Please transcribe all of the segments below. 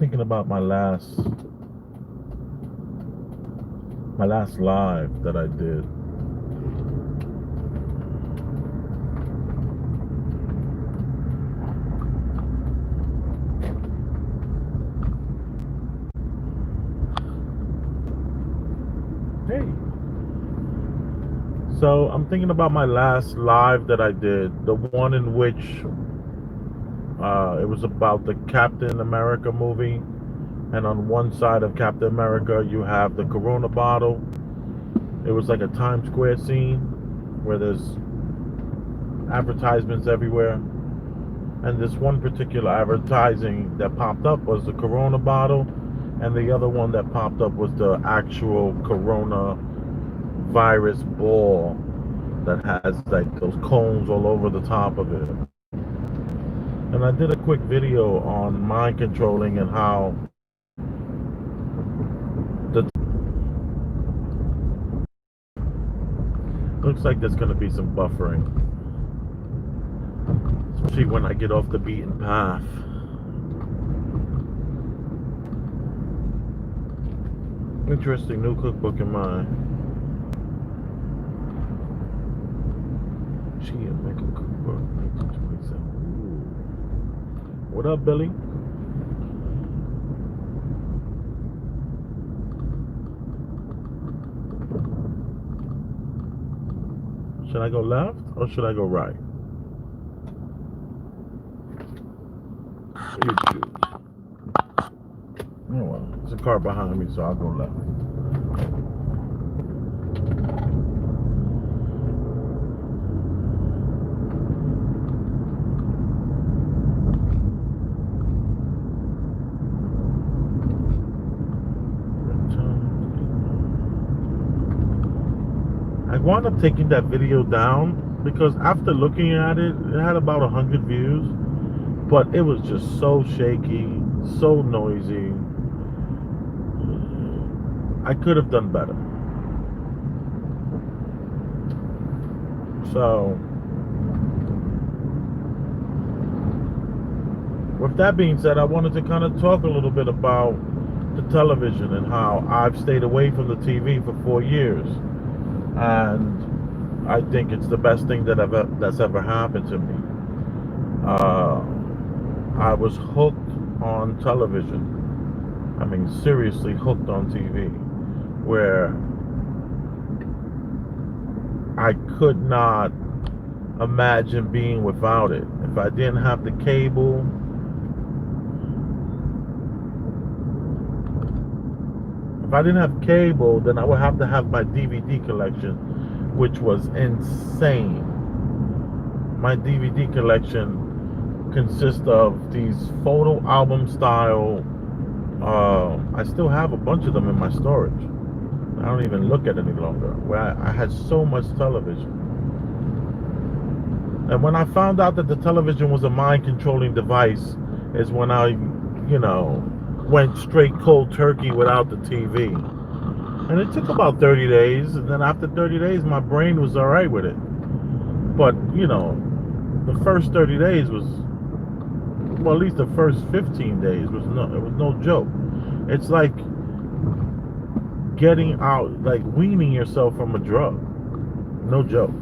Thinking about my last live that I did. Hey. So I'm thinking about my last live that I did, the one in which it was about the Captain America movie, and on one side of Captain America you have the Corona bottle. It was like a Times Square scene where there's advertisements everywhere, and this one particular advertising that popped up was the Corona bottle, and the other one that popped up was the actual corona virus ball that has like those cones all over the top of it. And I did a quick video on mind controlling and how the looks like there's going to be some buffering, especially when I get off the beaten path. Interesting new cookbook in my Chia Maker Cookbook 1927. What up, Billy? Should I go left or should I go right? You choose. Oh well, there's a car behind me, so I'll go left. I wound up taking that video down because after looking at it, it had about 100 views, but it was just so shaky, so noisy. I could have done better. So, with that being said, I wanted to kind of talk a little bit about the television and how I've stayed away from the TV for 4 years. And I think it's the best thing that's ever happened to me. I was hooked on television. I mean, seriously hooked on TV, where I could not imagine being without it. If I didn't have the cable, then I would have to have my DVD collection, which was insane. My DVD collection consists of these photo album style. I still have a bunch of them in my storage. I don't even look at it any longer. Where I had so much television. And when I found out that the television was a mind controlling device, is when I, went straight cold turkey without the TV. And it took about 30 days. And then after 30 days, my brain was all right with it. But, the first 30 days was, well, at least the first 15 days was no joke. It's like getting out, like weaning yourself from a drug. No joke.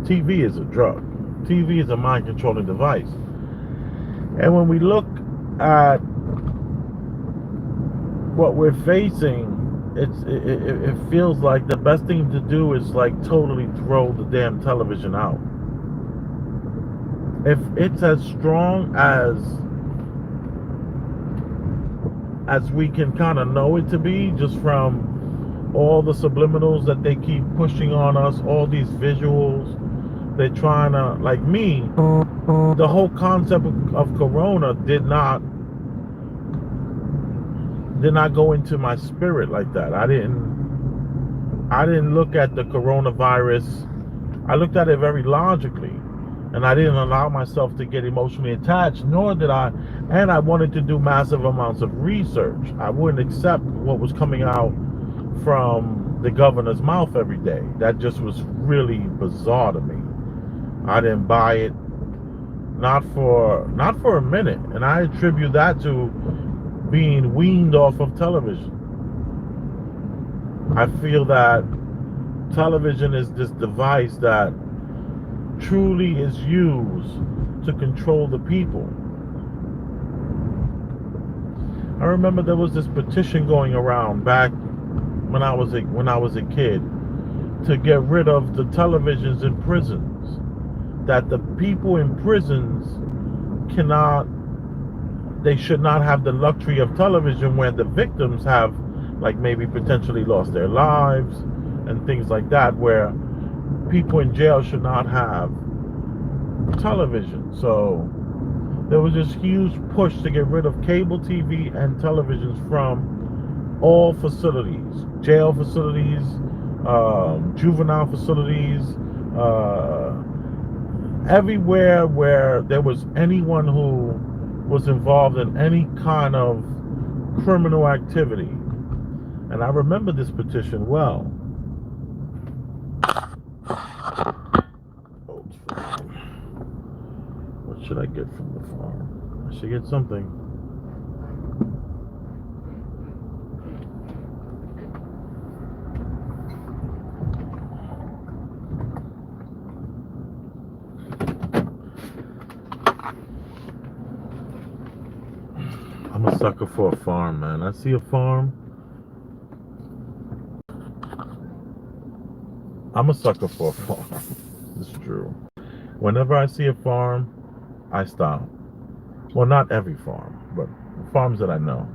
TV is a drug. TV is a mind controlling device. And when we look at what we're facing, it feels like the best thing to do is like totally throw the damn television out. If it's as strong as we can kind of know it to be, just from all the subliminals that they keep pushing on us, all these visuals, they're trying to, like me, the whole concept of corona did not go into my spirit like that. I didn't look at the coronavirus. I looked at it very logically, and I didn't allow myself to get emotionally attached, nor did I, and I wanted to do massive amounts of research. I wouldn't accept what was coming out from the governor's mouth every day. That just was really bizarre to me. I didn't buy it, not for a minute, and I attribute that to being weaned off of television. I feel that television is this device that truly is used to control the people. I remember there was this petition going around back when I was a kid to get rid of the televisions in prisons. That the people in prisons they should not have the luxury of television where the victims have, like, maybe potentially lost their lives and things like that, where people in jail should not have television. So there was this huge push to get rid of cable TV and televisions from all facilities, jail facilities, juvenile facilities, uh, everywhere where there was anyone who was involved in any kind of criminal activity. And I remember this petition well. What should I get from the farm? I should get something. I'm a sucker for a farm, man. I see a farm. I'm a sucker for a farm. It's true. Whenever I see a farm, I stop. Well, not every farm, but farms that I know.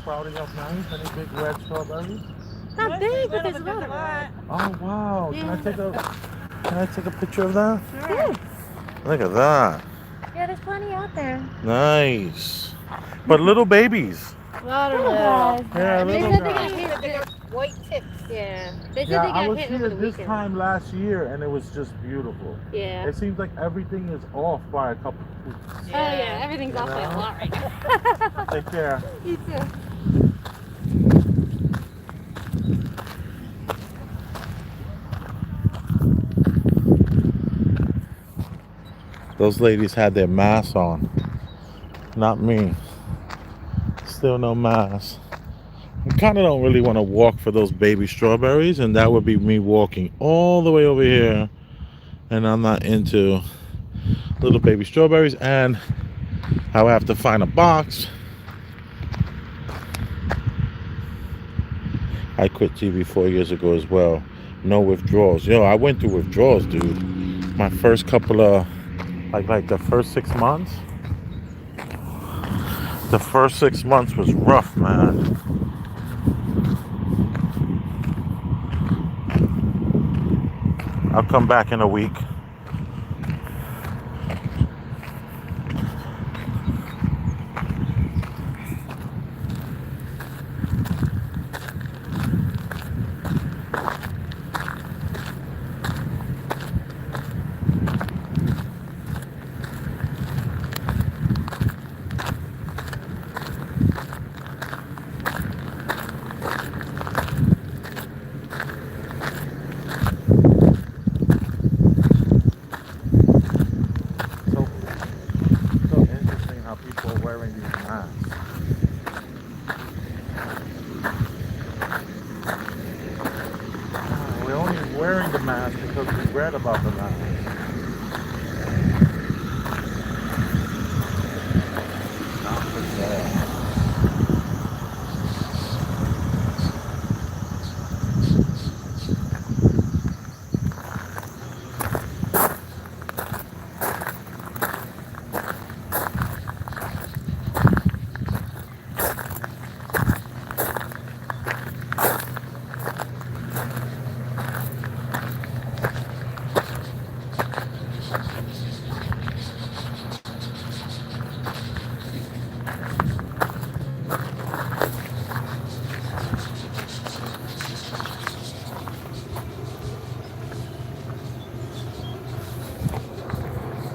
Sprouting up nice? Any big red strawberries? Not big, but there's a lot of it. Oh wow! Yeah. Can I take a picture of that? Sure. Look at that. Yeah, there's plenty out there. Nice. But little babies. A lot of little. Yeah, They little said they guys. got hit. They got white tips. Yeah. They said they I got was hit here over the this weekend. time last year, and it was just beautiful. Yeah. It seems like everything is off by a couple weeks. Oh yeah, everything's off by a lot right now. Take care. You too. Those ladies had their masks on. Not me. Still no mask. I kind of don't really want to walk for those baby strawberries, and that would be me walking all the way over here, and I'm not into little baby strawberries, and I would have to find a box. I quit TV 4 years ago as well. No withdrawals. Yo, I went through withdrawals, dude. My first couple of, like the first 6 months. The first 6 months was rough, man. I'll come back in a week. for wearing these masks. We're only wearing the mask because we read about the mask. Not for sale.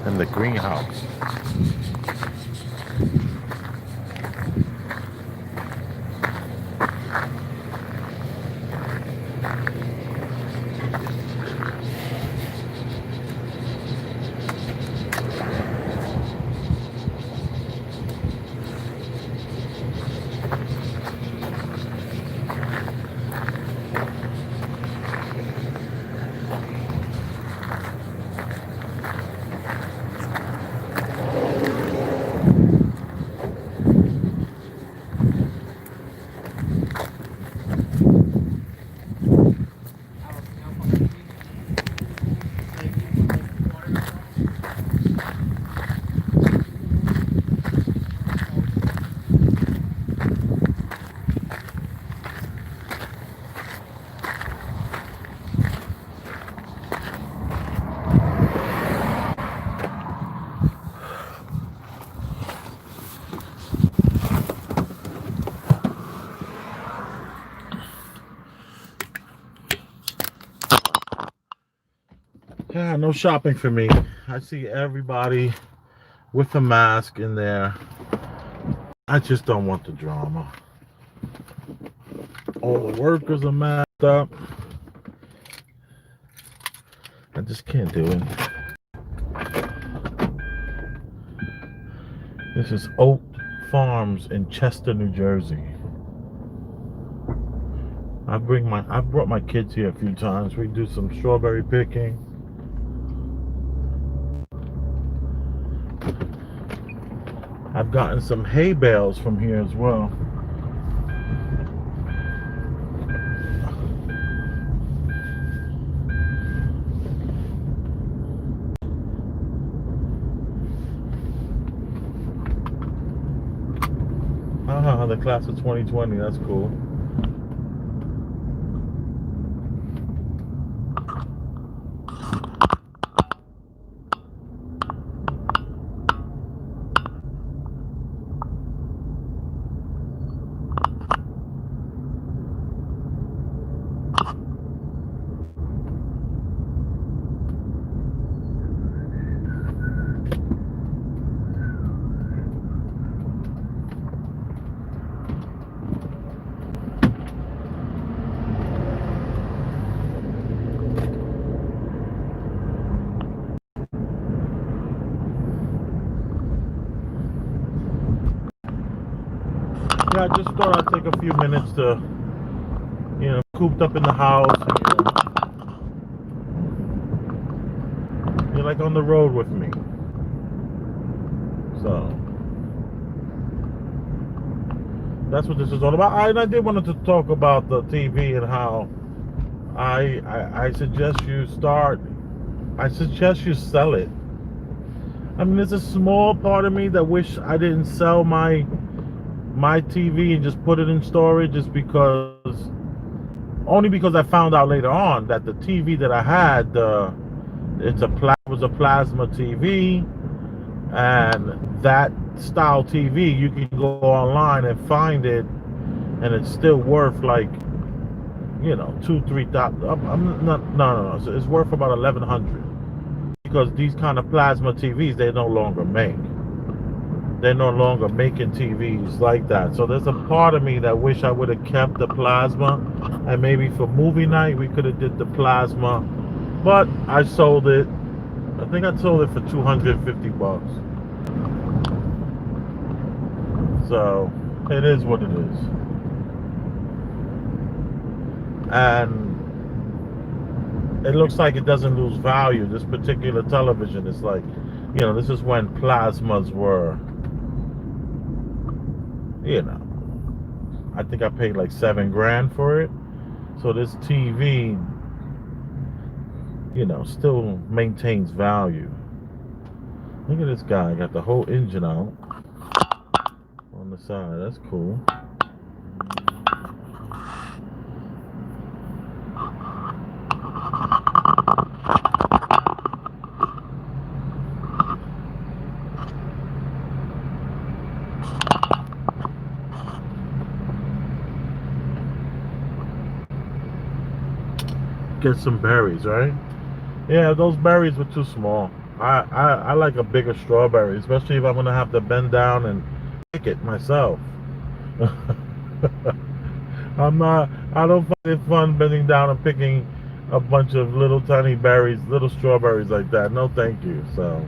In the greenhouse. Yeah, no shopping for me. I see everybody with a mask in there. I just don't want the drama. All the workers are masked up. I just can't do it. This is Oak Farms in Chester, New Jersey. I've brought my kids here a few times. We do some strawberry picking. I've gotten some hay bales from here as well. The class of 2020, that's cool. Yeah, I just thought I'd take a few minutes to, cooped up in the house. You're like on the road with me. So that's what this is all about. I did want to talk about the TV and how I suggest you start. I suggest you sell it. I mean, there's a small part of me that wish I didn't sell my TV and just put it in storage, just only because I found out later on that the TV that I had, was a plasma TV, and that style TV you can go online and find it, and it's still worth like $2,000-3,000. I'm not no. So it's worth about $1,100 because these kind of plasma TVs they no longer make. They're no longer making TVs like that. So there's a part of me that wish I would have kept the plasma, and maybe for movie night we could have did the plasma, but I sold it. I think I sold it for $250. So it is what it is. And it looks like it doesn't lose value. This particular television is like, this is when plasmas were, you know, I think I paid like 7 grand for it. So this TV, still maintains value. Look at this guy, got the whole engine out on the side. That's cool. Get some berries, right? Yeah, those berries were too small. I like a bigger strawberry, especially if I'm gonna have to bend down and pick it myself. I don't find it fun bending down and picking a bunch of little tiny berries, little strawberries like that. No, thank you. So,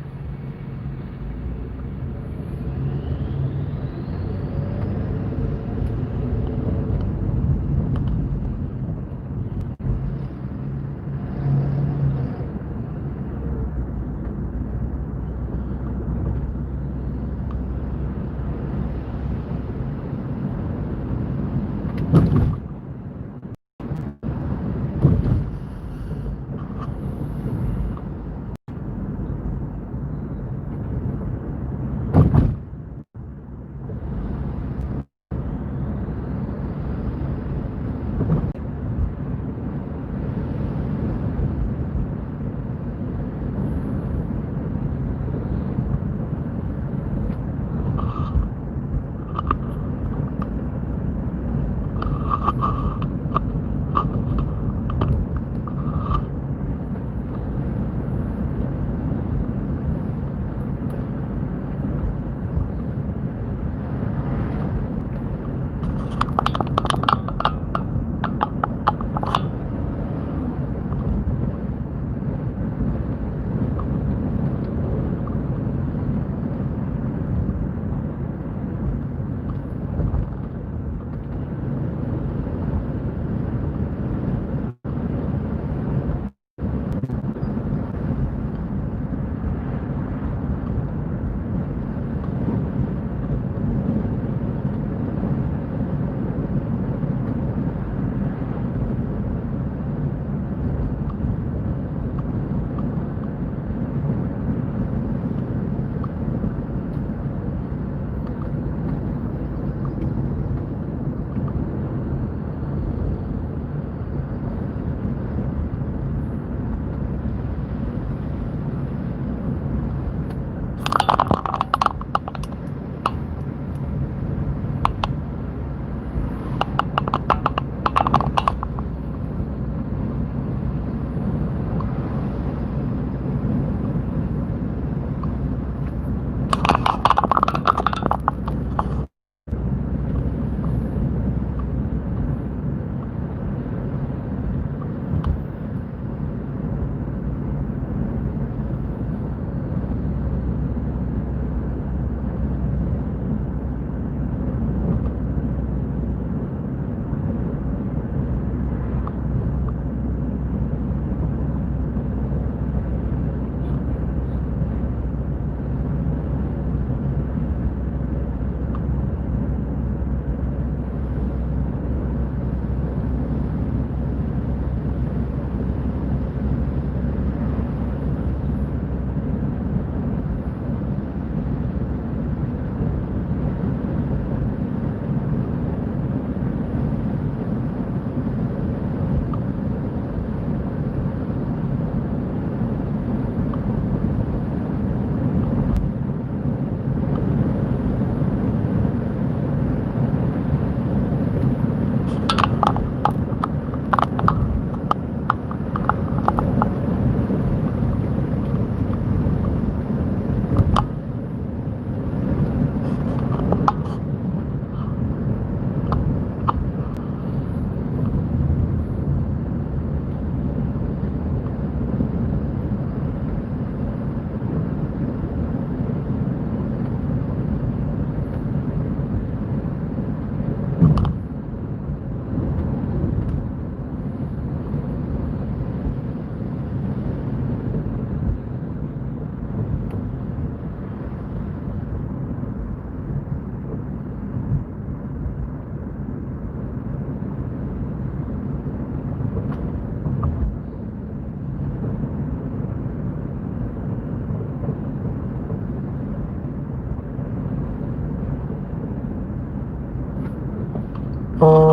Hello.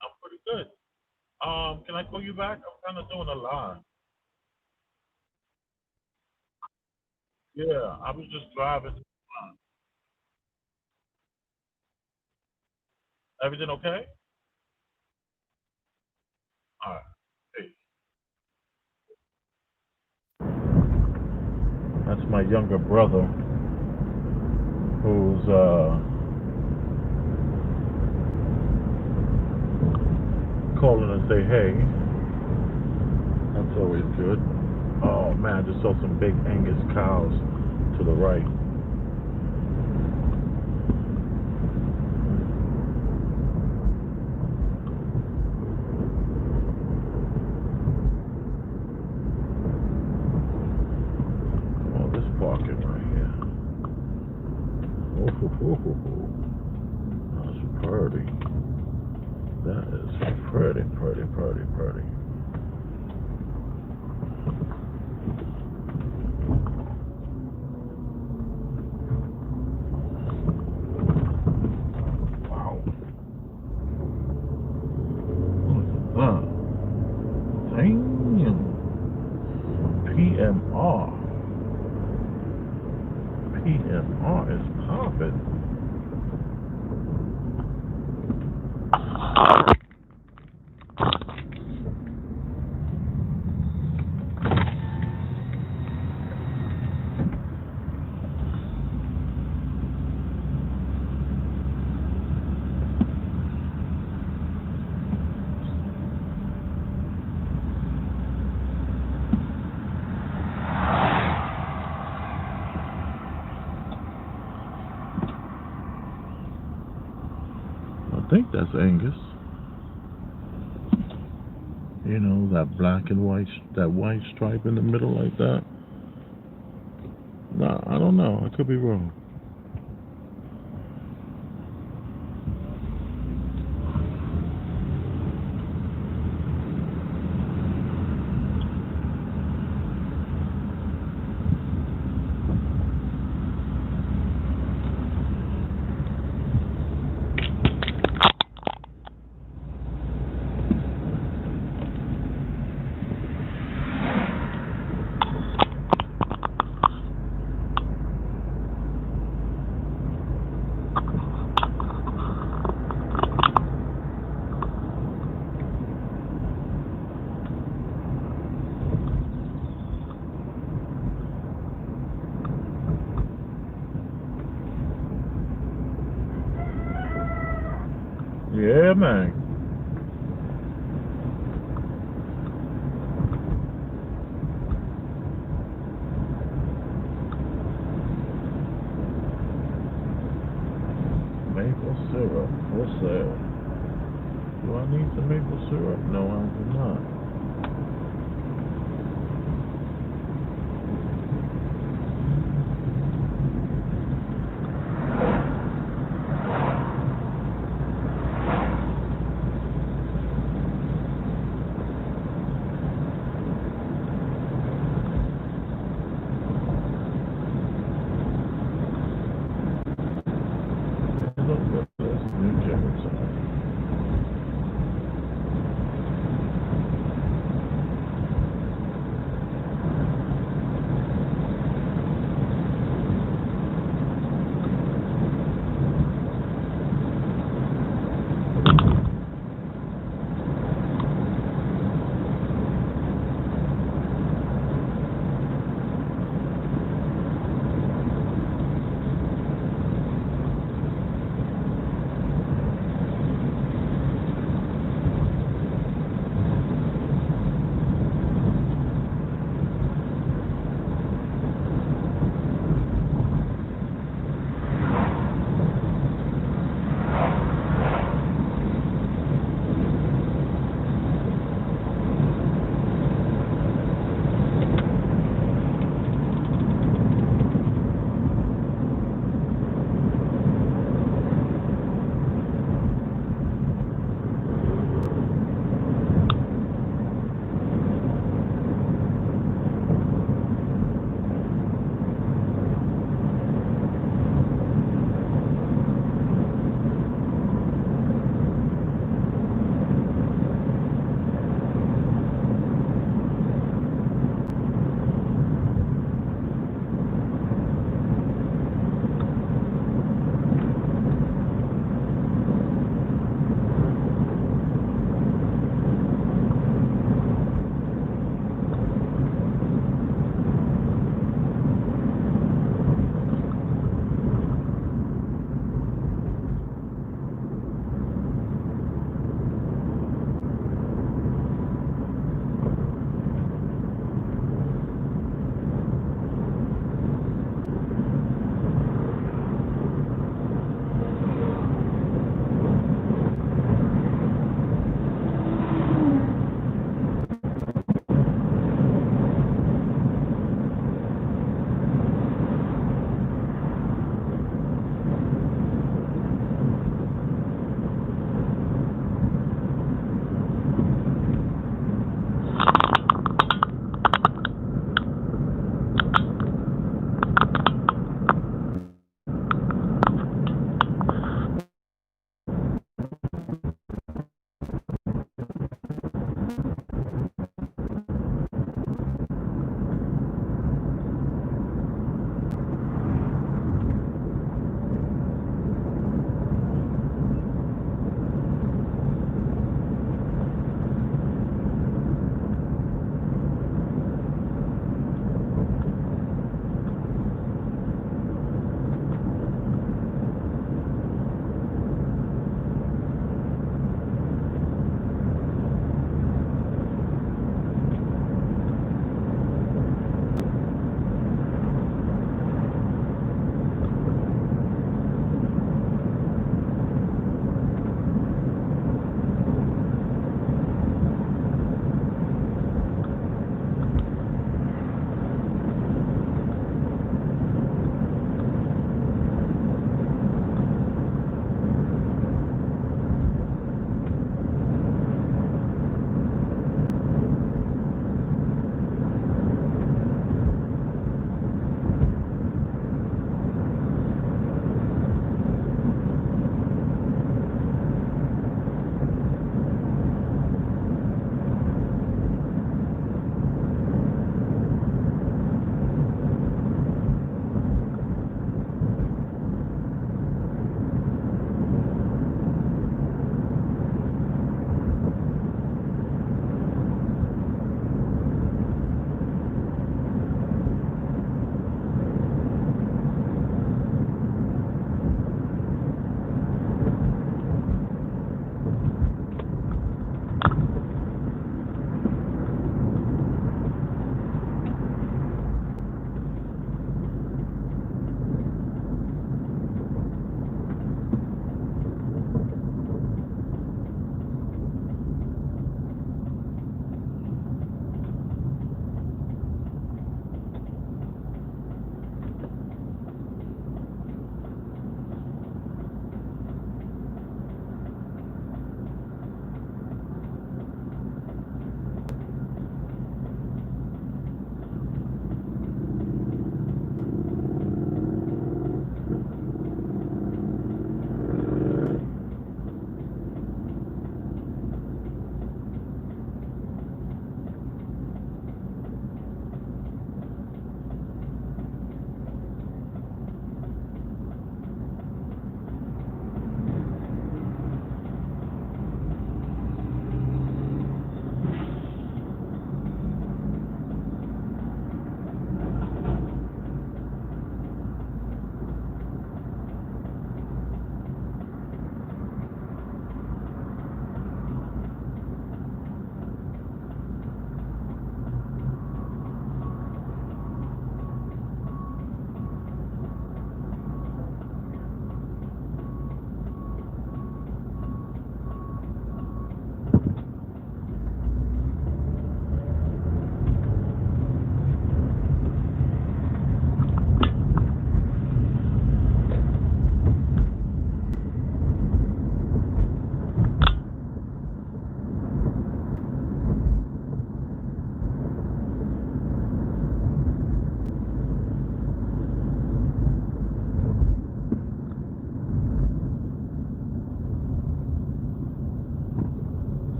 I'm pretty good. Can I call you back? I'm kind of doing a lot. Yeah, I was just driving. Everything okay? All right. Hey, that's my younger brother who's calling to say hey. That's always good. Oh man, I just saw some big Angus cows to the right. Oh, this parking right here. Oh, that's pretty. That is pretty, pretty, pretty, pretty. Wow. Look at that. Damn. PMR. PMR is popping. I think that's Angus. You know, that black and white, that white stripe in the middle like that. Nah, I don't know. I could be wrong. Yeah, man. Maple syrup for sale. Do I need some maple syrup? No, I do not. Look at this New Jersey.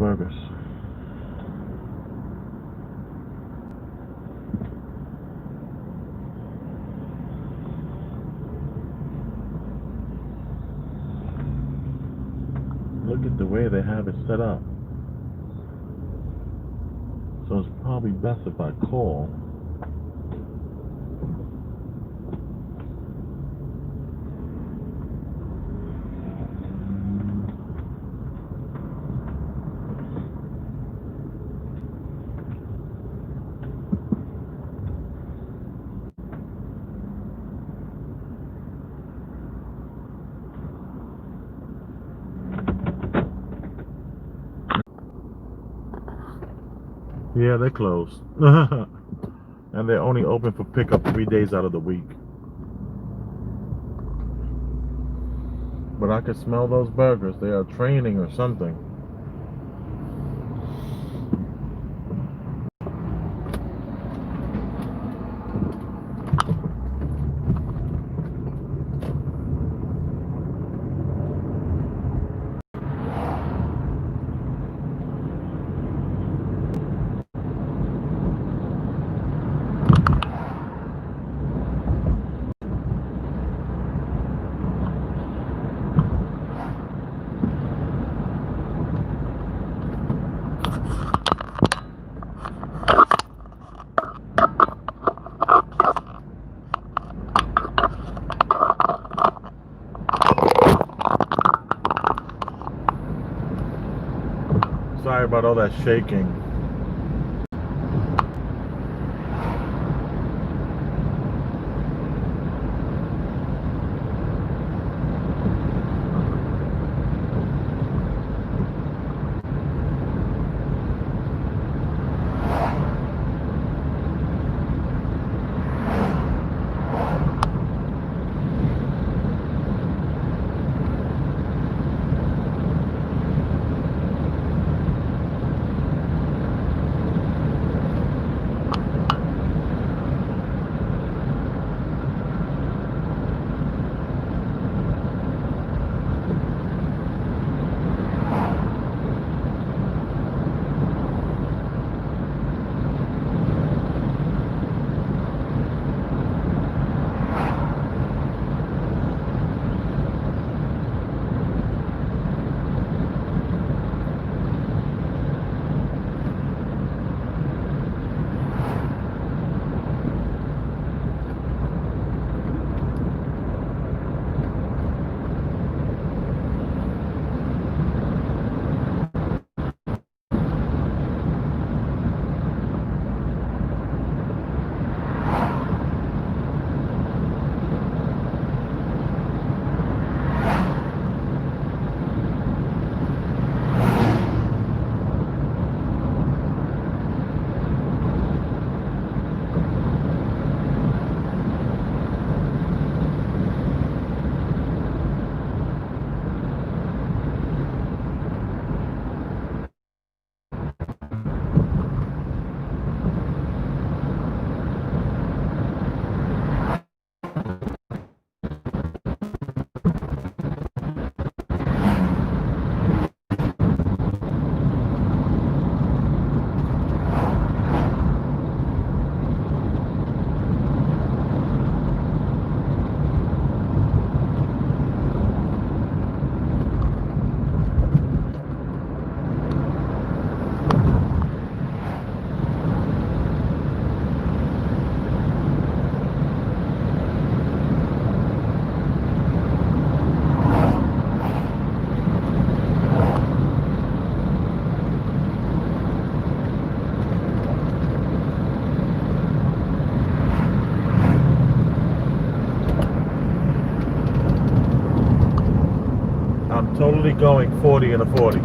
burgers. Look at the way they have it set up. So it's probably best if I call. Yeah, they're closed. And they're only open for pickup 3 days out of the week. But I can smell those burgers. They are training or something. Sorry about all that shaking. I'm totally going 40 and a 40.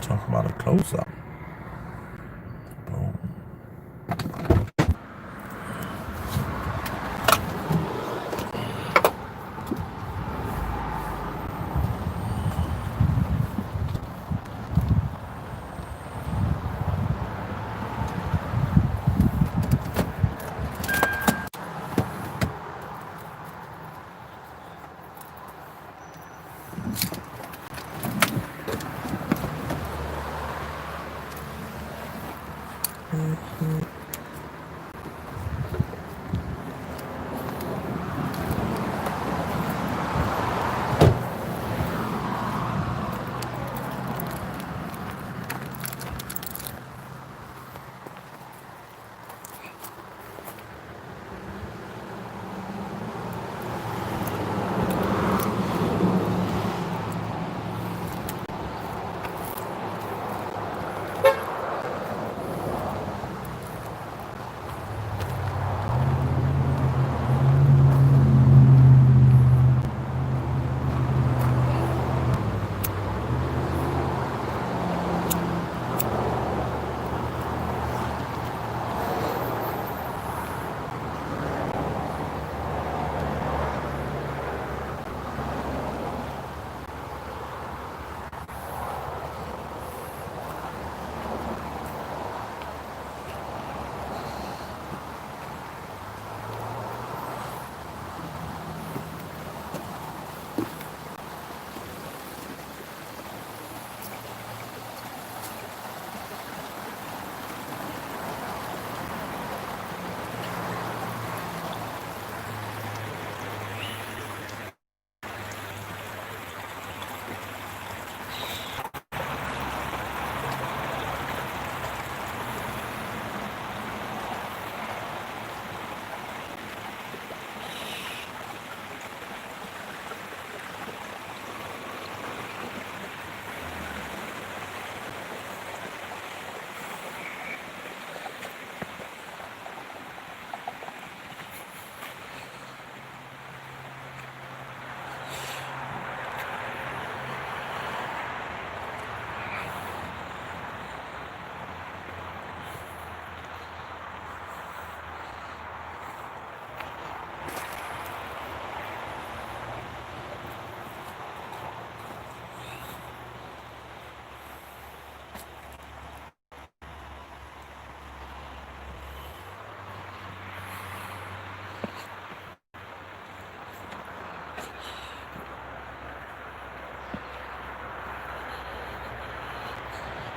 Talk about a close-up. Boom.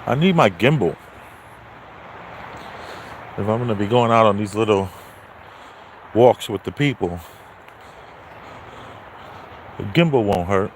I need my gimbal. If I'm going to be going out on these little walks with the people, the gimbal won't hurt.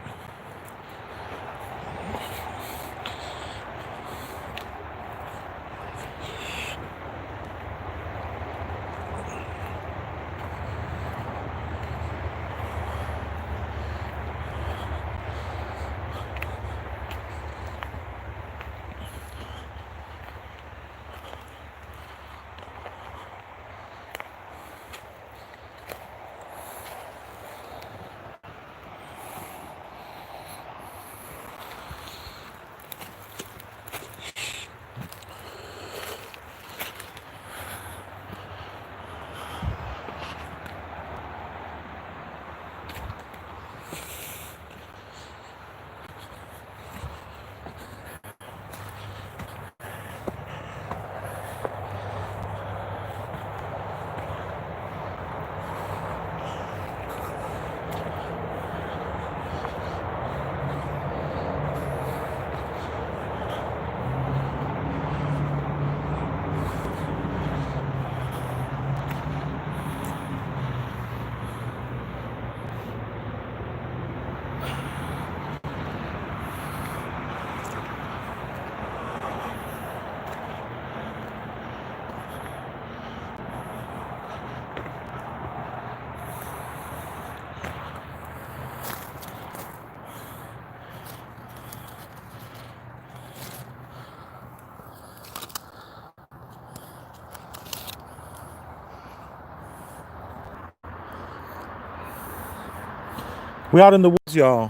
We out in the woods, y'all.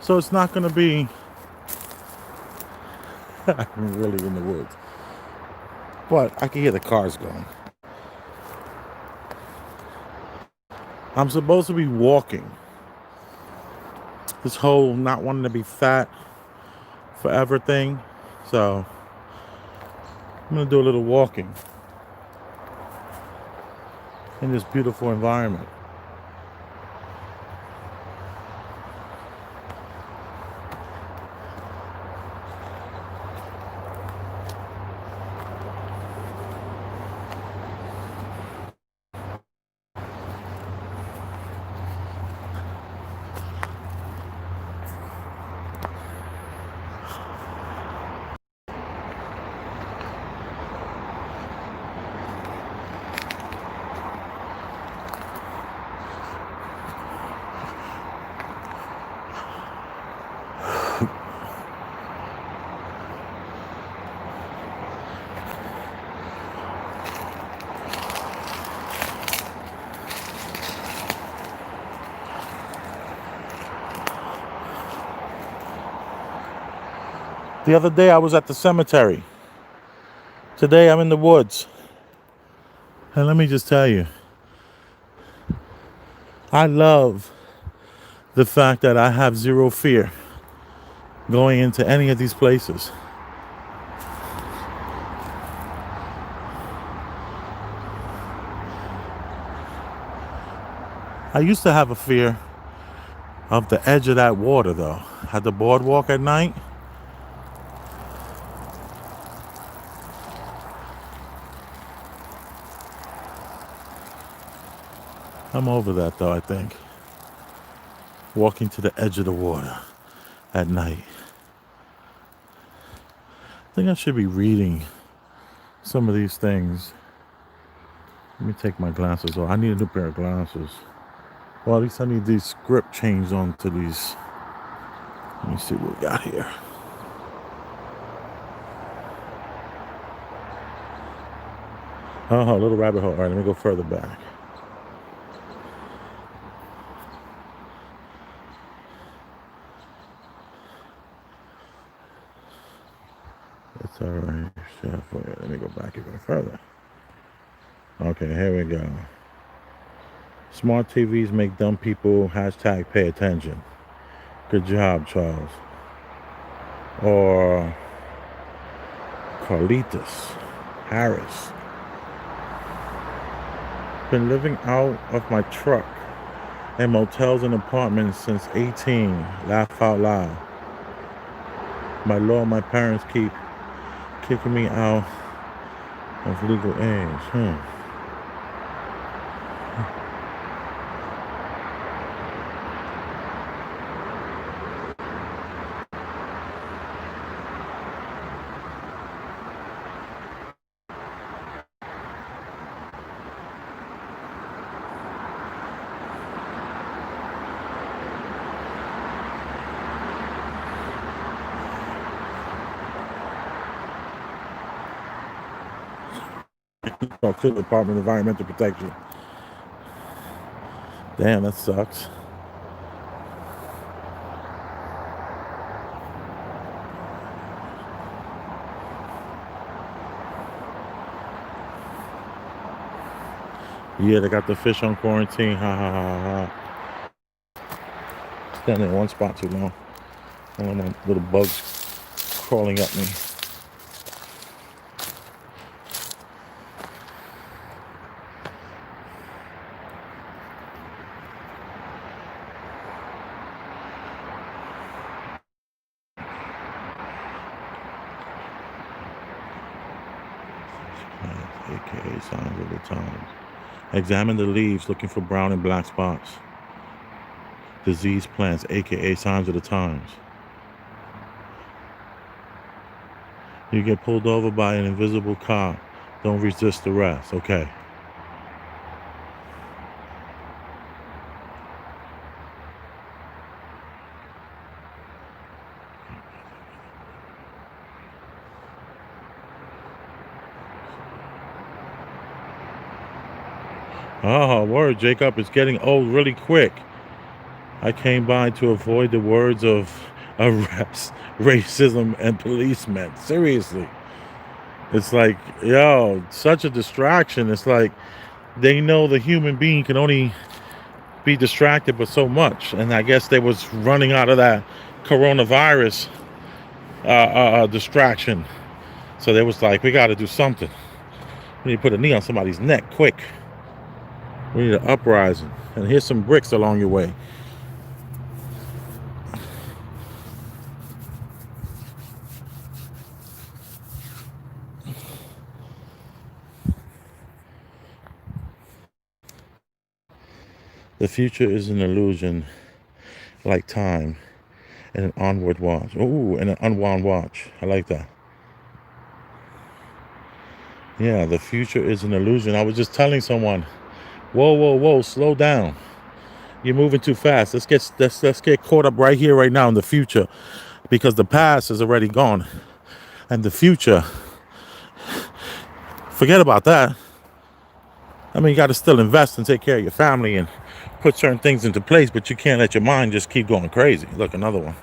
So it's not gonna be I'm really in the woods. But I can hear the cars going. I'm supposed to be walking. This whole not wanting to be fat forever thing. So I'm gonna do a little walking in this beautiful environment. The other day I was at the cemetery. Today I'm in the woods. And let me just tell you, I love the fact that I have zero fear going into any of these places. I used to have a fear of the edge of that water though. At the boardwalk at night. I'm over that though, I think. Walking to the edge of the water at night. I think I should be reading some of these things. Let me take my glasses off. I need a new pair of glasses. Well, at least I need these script changed onto these. Let me see what we got here. Oh, a little rabbit hole. All right, let me go further back. It's all right, Chef. Wait, let me go back even further. Okay, here we go. Smart TVs make dumb people hashtag pay attention. Good job, Charles. Or Carlitos Harris. Been living out of my truck in motels and apartments since 18. Laugh out loud. My lord, my parents keep kicking me out of legal age. Talk to the Department of Environmental Protection. Damn, that sucks. Yeah, they got the fish on quarantine. Ha ha ha ha. Standing in one spot too long. I don't want little bugs crawling up me. AKA signs of the times. Examine the leaves looking for brown and black spots. Disease plants, aka signs of the times. You get pulled over by an invisible car. Don't resist arrest. Okay. Oh, word, Jacob. It's getting old really quick. I came by to avoid the words of arrests racism and policemen. Seriously. It's like, yo, such a distraction. It's like they know the human being can only be distracted but so much. And I guess they was running out of that coronavirus distraction. So they was like, we got to do something. We need to put a knee on somebody's neck quick. We need an uprising. And here's some bricks along your way. The future is an illusion, like time, and an onward watch. Ooh, and an unwound watch. I like that. Yeah, the future is an illusion. I was just telling someone, whoa, whoa, whoa, slow down. You're moving too fast. Let's get caught up right here, right now in the future, because the past is already gone, and the future, forget about that. I mean, you got to still invest and take care of your family and put certain things into place, but you can't let your mind just keep going crazy. Look, another one.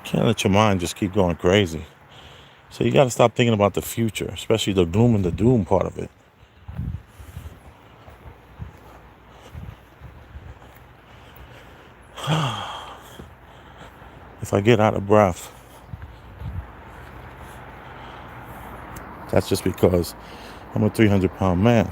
Can't let your mind just keep going crazy. So you got to stop thinking about the future, especially the gloom and the doom part of it. If I get out of breath, that's just because I'm a 300-pound man.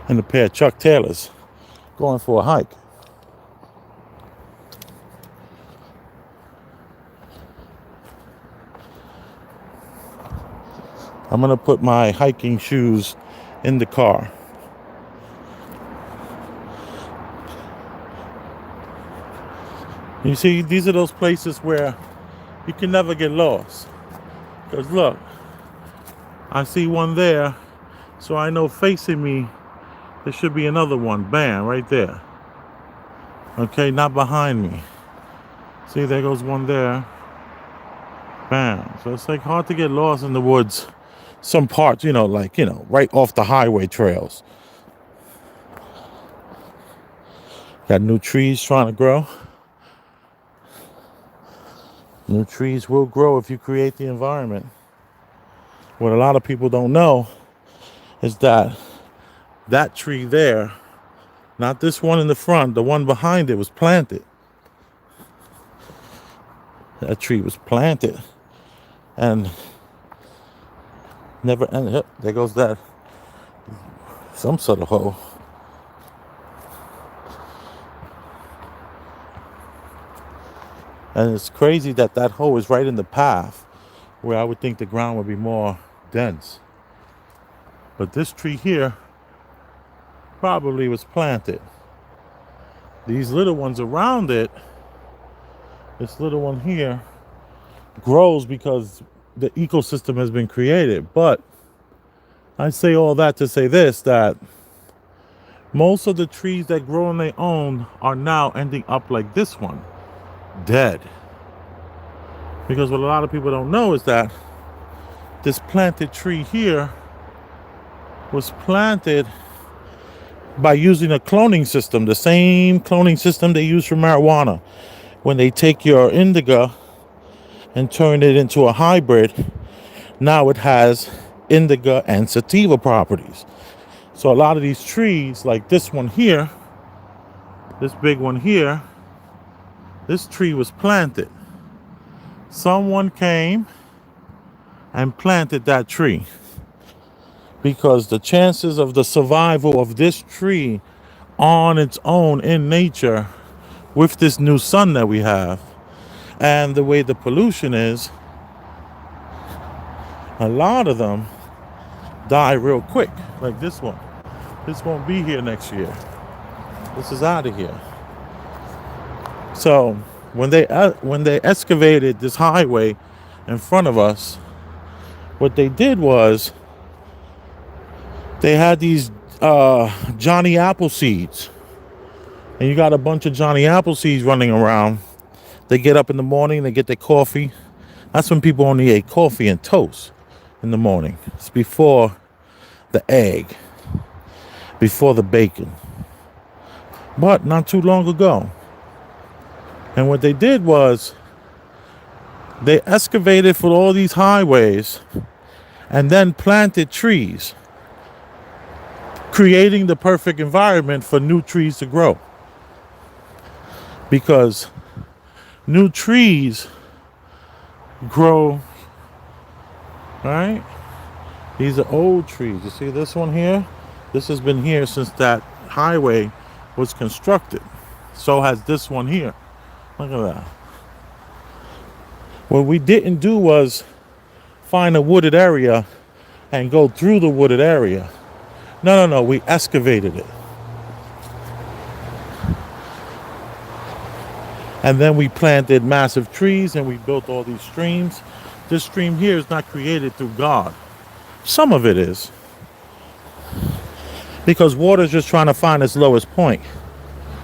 And a pair of Chuck Taylors going for a hike. I'm going to put my hiking shoes in the car. You see, these are those places where you can never get lost. Because look, I see one there, so I know facing me, there should be another one. Bam, right there. Okay, not behind me. See, there goes one there. Bam. So it's like hard to get lost in the woods. Some parts, right off the highway trails. Got new trees trying to grow. New trees will grow if you create the environment. What a lot of people don't know is that tree there, not this one in the front, the one behind it was planted. That tree was planted and never ended up. There goes that, some sort of hole. And it's crazy that hole is right in the path where I would think the ground would be more dense. But this tree here probably was planted. These little ones around it, this little one here, grows because the ecosystem has been created. But I say all that to say this, that most of the trees that grow on their own are now ending up like this one, dead. Because what a lot of people don't know is that this planted tree here was planted by using a cloning system, the same cloning system they use for marijuana. When they take your indica and turn it into a hybrid, now it has indica and sativa properties. So a lot of these trees, like this one here, this big one here, this tree was planted. Someone came and planted that tree because the chances of the survival of this tree on its own in nature with this new sun that we have and the way the pollution is, a lot of them die real quick. Like this one. This won't be here next year. This is out of here. So when they excavated this highway in front of us, what they did was they had these Johnny Apple seeds, and you got a bunch of Johnny Apple seeds running around, They get up in the morning, they get their coffee. That's when people only ate coffee and toast in the morning. It's before the egg, before the bacon. But not too long ago. And what they did was they excavated for all these highways and then planted trees, creating the perfect environment for new trees to grow. Because new trees grow, right? These are old trees. You see this one here? This has been here since that highway was constructed. So has this one here. Look at that. What we didn't do was find a wooded area and go through the wooded area. No. We excavated it. And then we planted massive trees and we built all these streams. This stream here is not created through God. Some of it is. Because water is just trying to find its lowest point.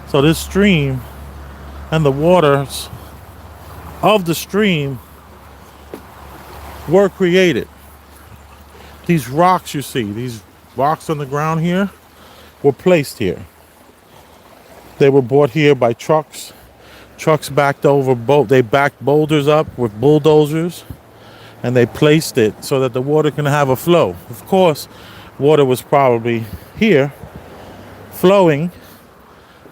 So this stream and the waters of the stream were created. These rocks you see, these rocks on the ground here, were placed here. They were brought here by trucks. Trucks backed over, they backed boulders up with bulldozers, and they placed it so that the water can have a flow. Of course, water was probably here, flowing,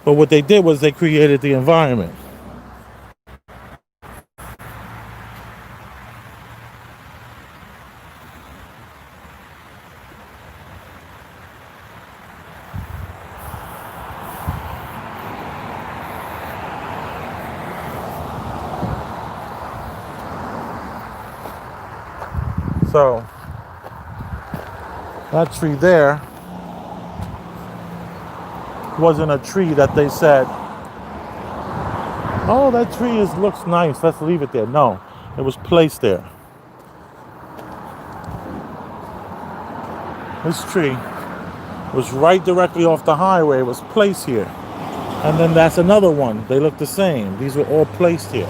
but what they did was they created the environment. So that tree there wasn't a tree that they said, oh, that tree looks nice, let's leave it there. No, it was placed there. This tree was right directly off the highway. It was placed here. And then that's another one. They look the same. These were all placed here.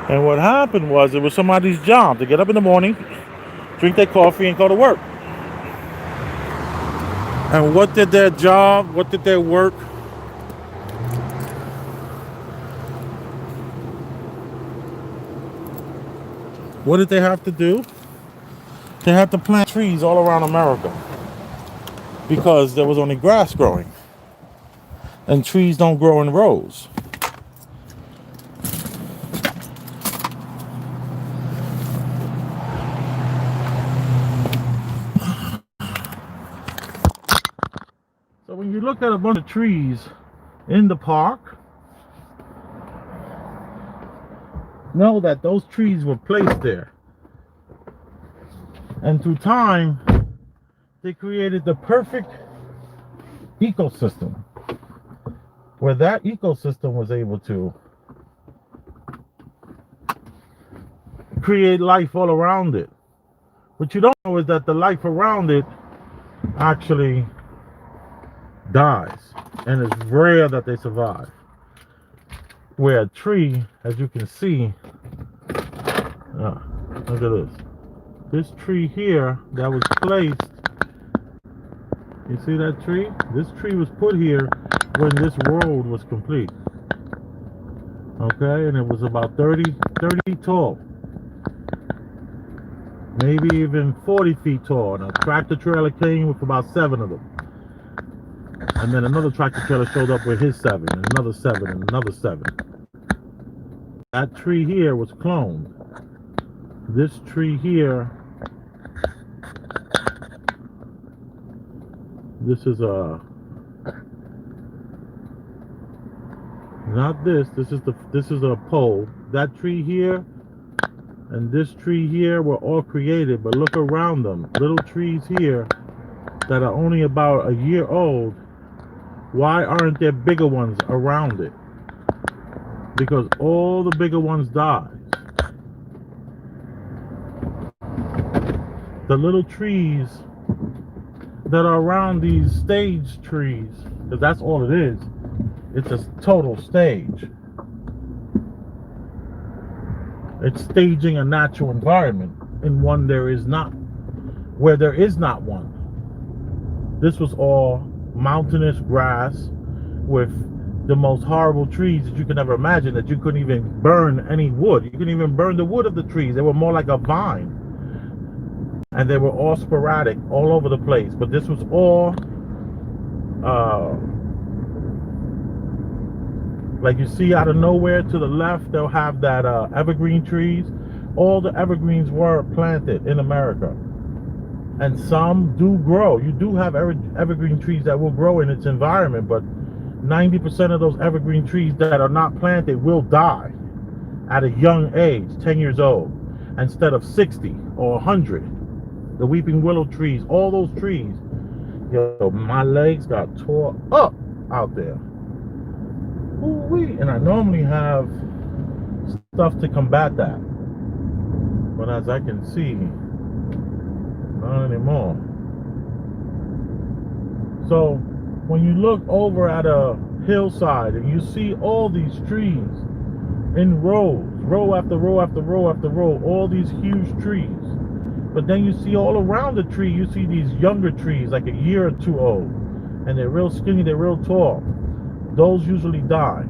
And what happened was, it was somebody's job to get up in the morning, drink their coffee, and go to work. And what did their job, what did their work? What did they have to do? They had to plant trees all around America because there was only grass growing. And trees don't grow in rows. So when you look at a bunch of trees in the park, know that those trees were placed there. And through time, they created the perfect ecosystem where that ecosystem was able to create life all around it. What you don't know is that the life around it actually dies, and it's rare that they survive. Where a tree, as you can see, look at this. This tree here that was placed, you see that tree? This tree was put here when this road was complete. Okay, and it was about 30 tall. Maybe even 40 feet tall. And a tractor trailer came with about 7 of them. And then another tractor trailer showed up with his 7, and another 7, and another 7. That tree here was cloned. This tree here, this is not this. This is a pole. That tree here and this tree here were all created, but look around them. Little trees here that are only about a year old. Why aren't there bigger ones around it? Because all the bigger ones died. The little trees that are around these stage trees, because that's all it is. It's a total stage. It's staging a natural environment in one there is not, where there is not one. This was all mountainous grass with the most horrible trees that you could ever imagine, that you couldn't even burn any wood. You couldn't even burn the wood of the trees. They were more like a vine. And they were all sporadic, all over the place. But this was all, like you see out of nowhere to the left, they'll have that evergreen trees. All the evergreens were planted in America. And some do grow. You do have evergreen trees that will grow in its environment, but 90% of those evergreen trees that are not planted will die at a young age, 10 years old, instead of 60 or 100. The weeping willow trees, all those trees. Yo, my legs got tore up out there. Ooh-wee. And I normally have stuff to combat that. But as I can see, not anymore. So when you look over at a hillside and you see all these trees in rows, row after row after row after row, all these huge trees. But then you see all around the tree, you see these younger trees, like a year or two old. And they're real skinny, they're real tall. Those usually die.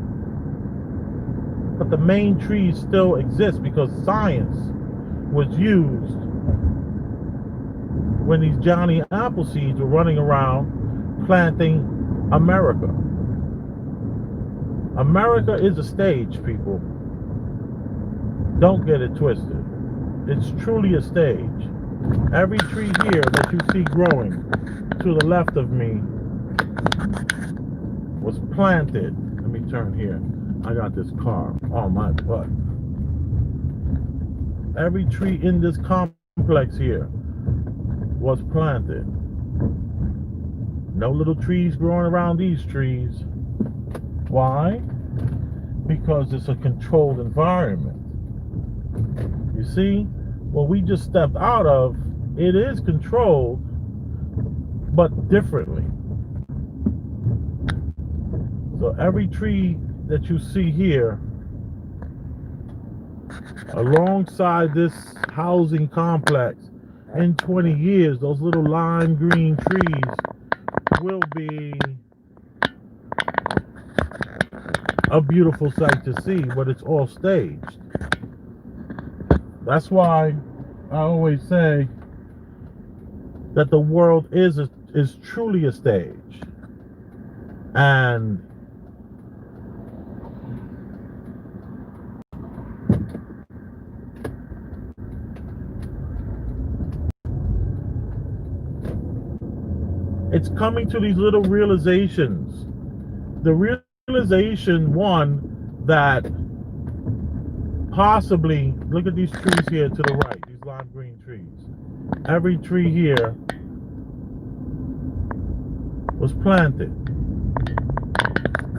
But the main trees still exist because science was used when these Johnny Appleseeds were running around planting America. America is a stage, people. Don't get it twisted. It's truly a stage. Every tree here that you see growing to the left of me was planted. Let me turn here. I got this car on my butt. Every tree in this complex here was planted. No little trees growing around these trees. Why? Because it's a controlled environment. You see, what we just stepped out of, it is controlled, but differently. So every tree that you see here, alongside this housing complex, in 20 years, those little lime green trees will be a beautiful sight to see, but it's all staged. That's why I always say that the world is truly a stage. And it's coming to these little realizations. The realization, one, that possibly, look at these trees here to the right, these lime green trees. Every tree here was planted.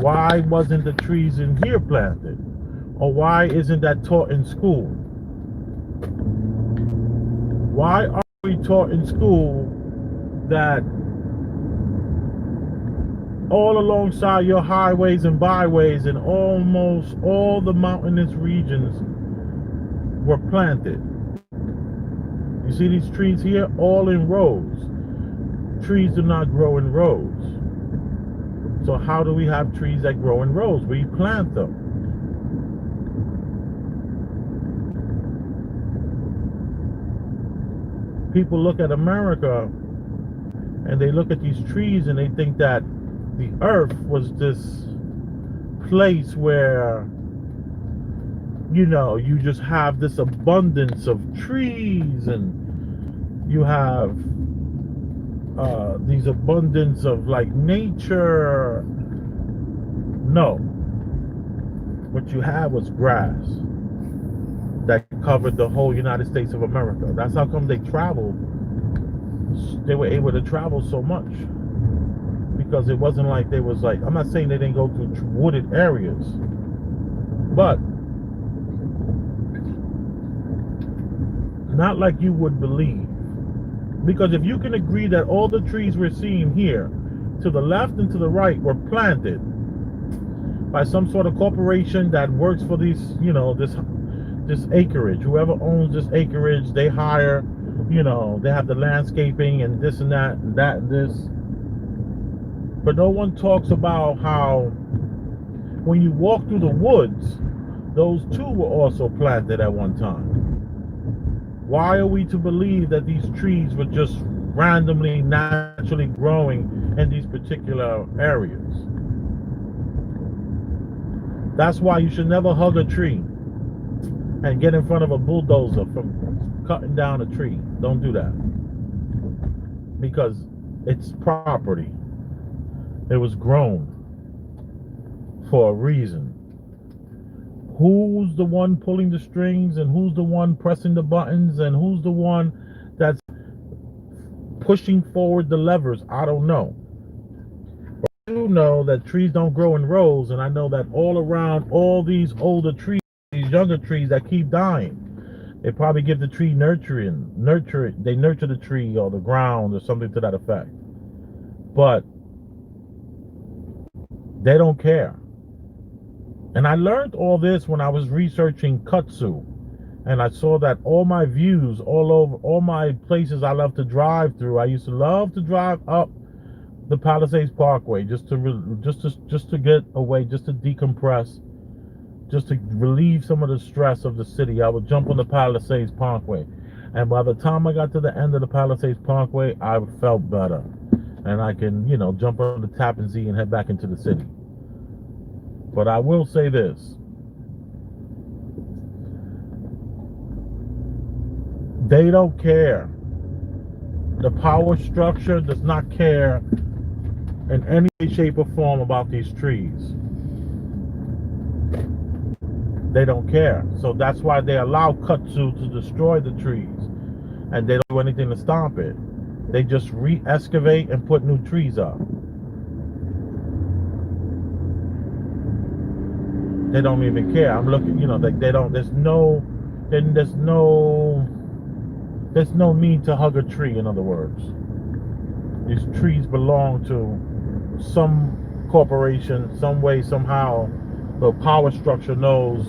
Why wasn't the trees in here planted? Or why isn't that taught in school? Why are we taught in school that all alongside your highways and byways and almost all the mountainous regions were planted? You see these trees here, all in rows. Trees do not grow in rows. So how do we have trees that grow in rows? We plant them. People look at America and they look at these trees and they think that the earth was this place where, you know, you just have this abundance of trees and you have these abundance of like nature. No. What you had was grass that covered the whole United States of America. That's how come they traveled. They were able to travel so much. Because it wasn't like they was like, I'm not saying they didn't go through wooded areas, but not like you would believe. Because if you can agree that all the trees we're seeing here, to the left and to the right, were planted by some sort of corporation that works for these, this acreage. Whoever owns this acreage, they hire, they have the landscaping and this and that and that and this. But no one talks about how when you walk through the woods, those too were also planted at one time. Why are we to believe that these trees were just randomly, naturally growing in these particular areas? That's why you should never hug a tree and get in front of a bulldozer from cutting down a tree. Don't do that. Because it's property. It was grown for a reason. Who's the one pulling the strings, and who's the one pressing the buttons, and who's the one that's pushing forward the levers? I don't know. But I do know that trees don't grow in rows, and I know that all around all these older trees, these younger trees that keep dying, they probably give the tree nurture it. They nurture the tree or the ground or something to that effect. But they don't care. And I learned all this when I was researching kudzu. And I saw that all my views all over, all my places I love to drive through. I used to love to drive up the Palisades Parkway just to get away, just to decompress, just to relieve some of the stress of the city. I would jump on the Palisades Parkway. And by the time I got to the end of the Palisades Parkway, I felt better. And I can, jump on the Tappan Zee and head back into the city. But I will say this. They don't care. The power structure does not care in any way, shape, or form about these trees. They don't care. So that's why they allow kudzu to destroy the trees. And they don't do anything to stop it. They just re-excavate and put new trees up. They don't even care. I'm looking, they don't, there's no need to hug a tree, in other words. These trees belong to some corporation, some way, somehow. The power structure knows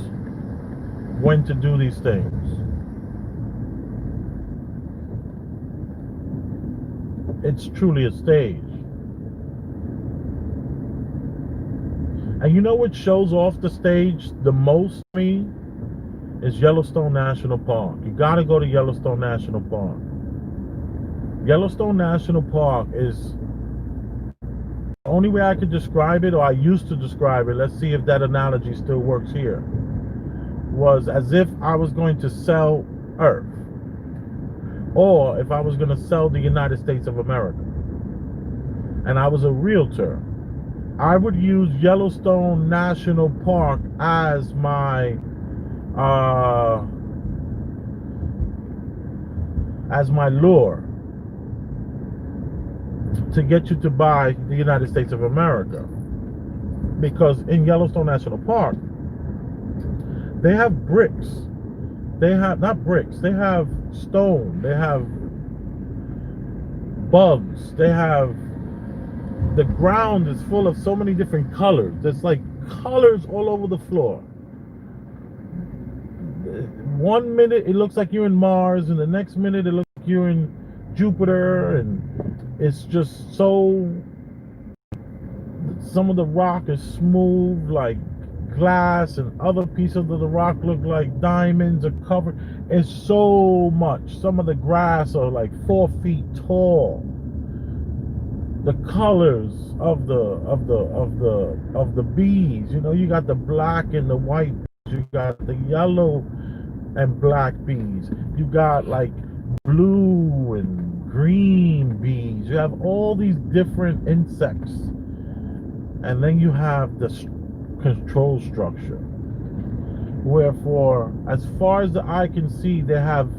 when to do these things. It's truly a stage. And you know what shows off the stage the most to me is Yellowstone National Park. You gotta go to Yellowstone National Park. Yellowstone National Park is the only way I could describe it, or I used to describe it, let's see if that analogy still works here, was as if I was going to sell Earth, or if I was going to sell the United States of America, and I was a realtor. I would use Yellowstone National Park as my lure to get you to buy the United States of America. Because in Yellowstone National Park, they have bricks. They have not bricks, they have stone, they have bugs, they have, the ground is full of so many different colors. There's like colors all over the floor. One minute it looks like you're in Mars, and the next minute it looks like you're in Jupiter, and it's just so, some of the rock is smooth like glass, and other pieces of the rock look like diamonds or covered. It's so much. Some of the grass are like 4 feet tall. The colors of the bees, you got the black and the white bees, you got the yellow and black bees, you got like blue and green bees, you have all these different insects, and then you have the control structure, wherefore as far as the eye can see, they have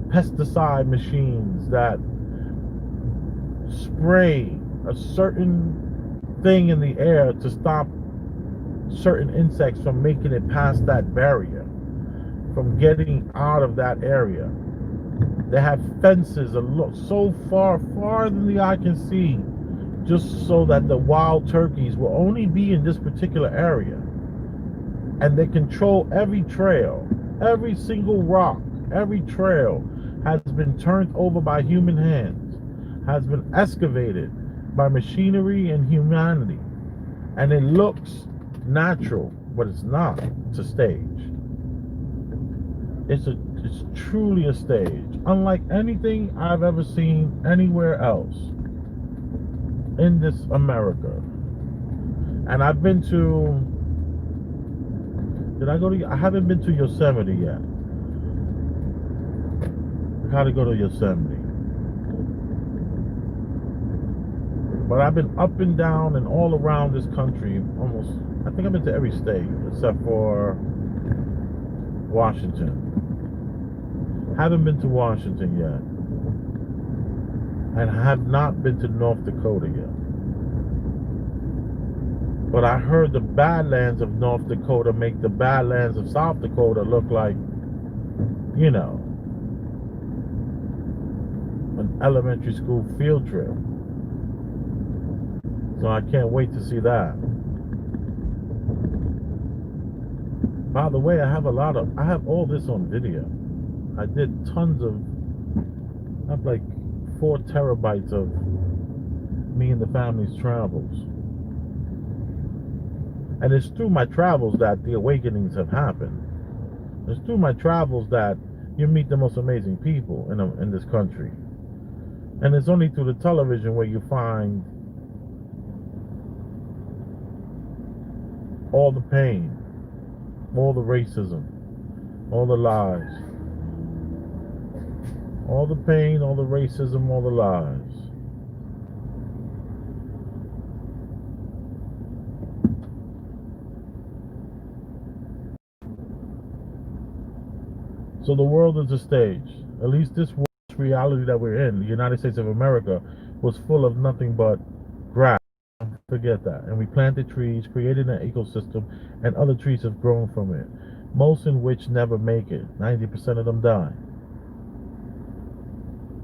pesticide machines that spray a certain thing in the air to stop certain insects from making it past that barrier, from getting out of that area. They have fences so far than the eye can see, just so that the wild turkeys will only be in this particular area. And they control every trail, every single rock, every trail has been turned over by human hands, has been excavated by machinery and humanity. And it looks natural, but it's not. It's a stage. It's truly a stage, unlike anything I've ever seen anywhere else in this America. And I've been to. Did I go to? I haven't been to Yosemite yet. I gotta go to Yosemite. But I've been up and down and all around this country. Almost, I think I've been to every state except for Washington. Haven't been to Washington yet. And have not been to North Dakota yet. But I heard the Badlands of North Dakota make the Badlands of South Dakota look like, you know, an elementary school field trip. So I can't wait to see that. By the way, I have all this on video. I did tons of, I have like 4 terabytes of me and the family's travels. And it's through my travels that the awakenings have happened. It's through my travels that you meet the most amazing people in this country. And it's only through the television where you find all the pain, all the racism, all the lies. All the pain, all the racism, all the lies. So the world is a stage. At least this reality that we're in, the United States of America, was full of nothing but grass. Forget that. And we planted trees, created an ecosystem, and other trees have grown from it. Most in which never make it. 90% of them die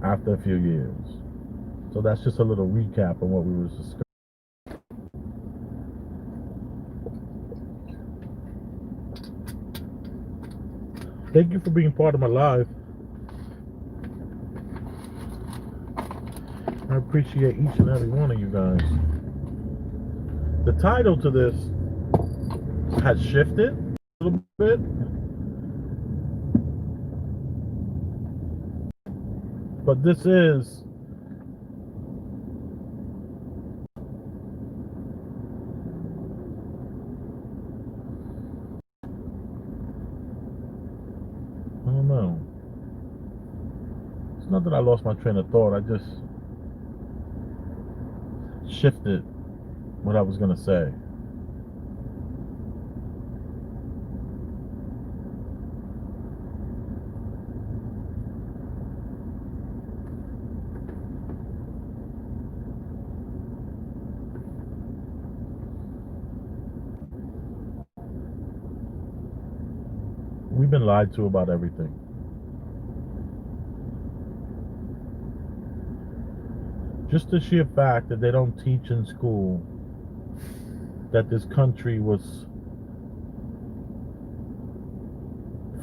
after a few years. So that's just a little recap on what we were discussing. Thank you for being part of my life. I appreciate each and every one of you guys. The title to this has shifted a little bit. But this is I don't know. It's not that I lost my train of thought. I just shifted what I was going to say. We've been lied to about everything. Just the sheer fact that they don't teach in school that this country was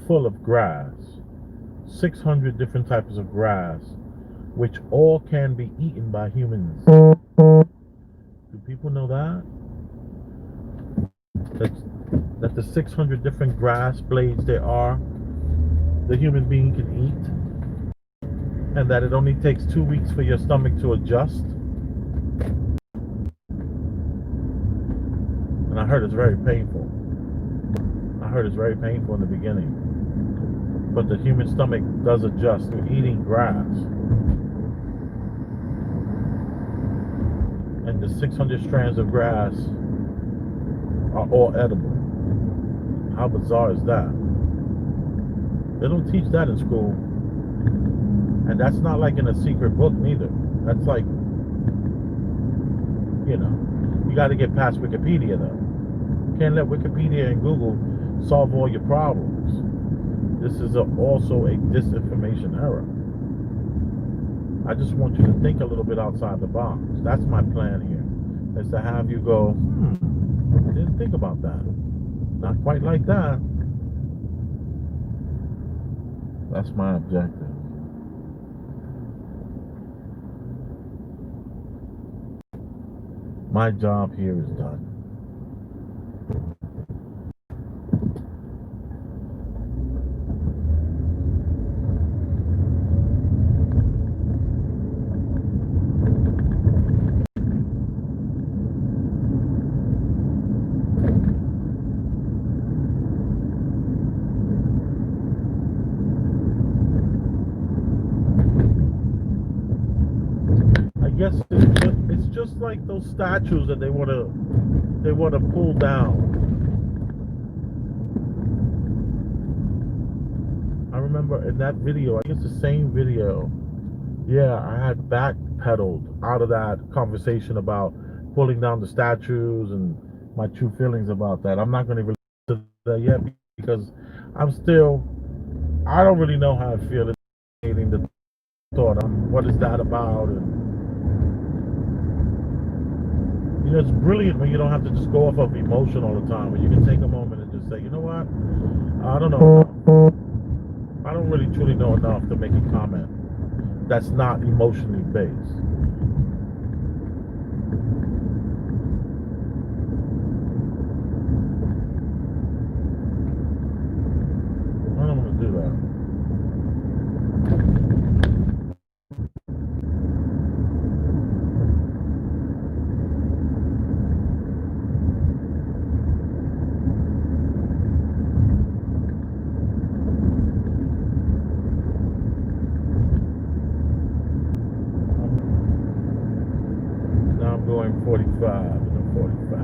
full of grass, 600 different types of grass, which all can be eaten by humans. Do people know that? That the 600 different grass blades there are, the human being can eat, and that it only takes 2 weeks for your stomach to adjust. And I heard it's very painful. I heard it's very painful in the beginning. But the human stomach does adjust to eating grass. And the 600 strands of grass are all edible. How bizarre is that? They don't teach that in school. And that's not like in a secret book neither. That's like, you know, you got to get past Wikipedia though. You can't let Wikipedia and Google solve all your problems. This is also a disinformation era. I just want you to think a little bit outside the box. That's my plan here, is to have you go, didn't think about that. Not quite like that. That's my objective. My job here is done. I guess it's just like those statues that they want to pull down. I remember in that video, I guess the same video, yeah, I had backpedaled out of that conversation about pulling down the statues and my true feelings about that. I'm not going to relate to that yet because I'm still, I don't really know how I feel in the thought. What is that about? And it's brilliant when you don't have to just go off of emotion all the time. When you can take a moment and just say, you know what? I don't know. I don't really truly know enough to make a comment that's not emotionally based. I don't want to do that. Now I'm going 45 and a 45.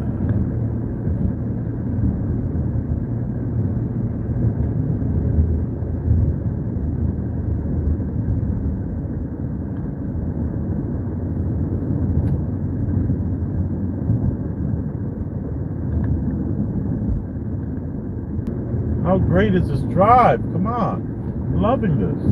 How great is this drive? Come on. I'm loving this.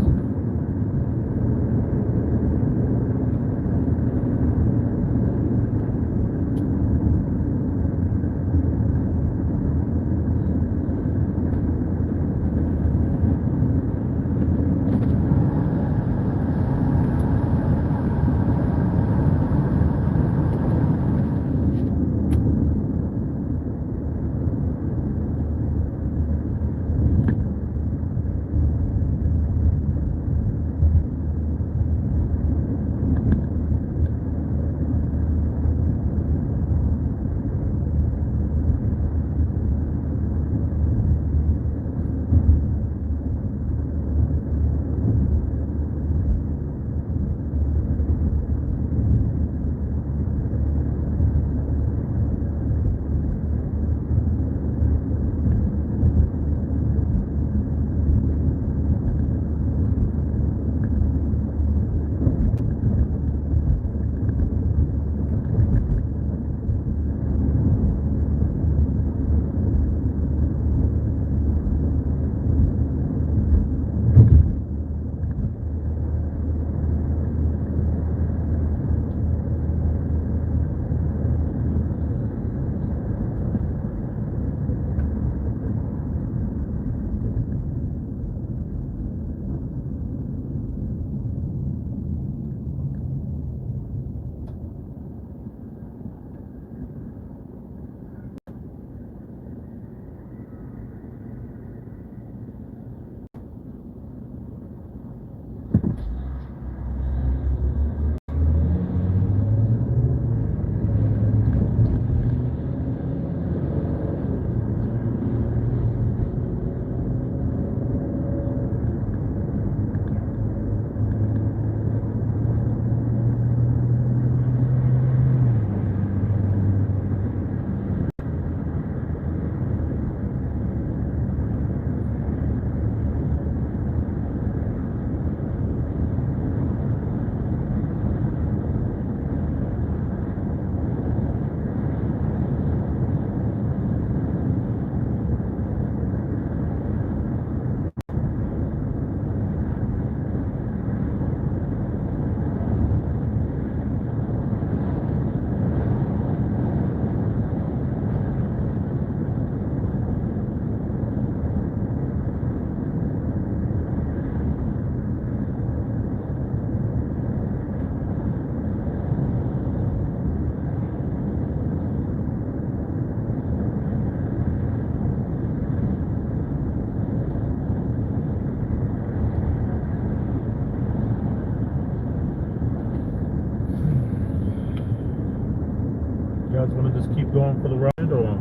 guys want to just keep going for the ride, or?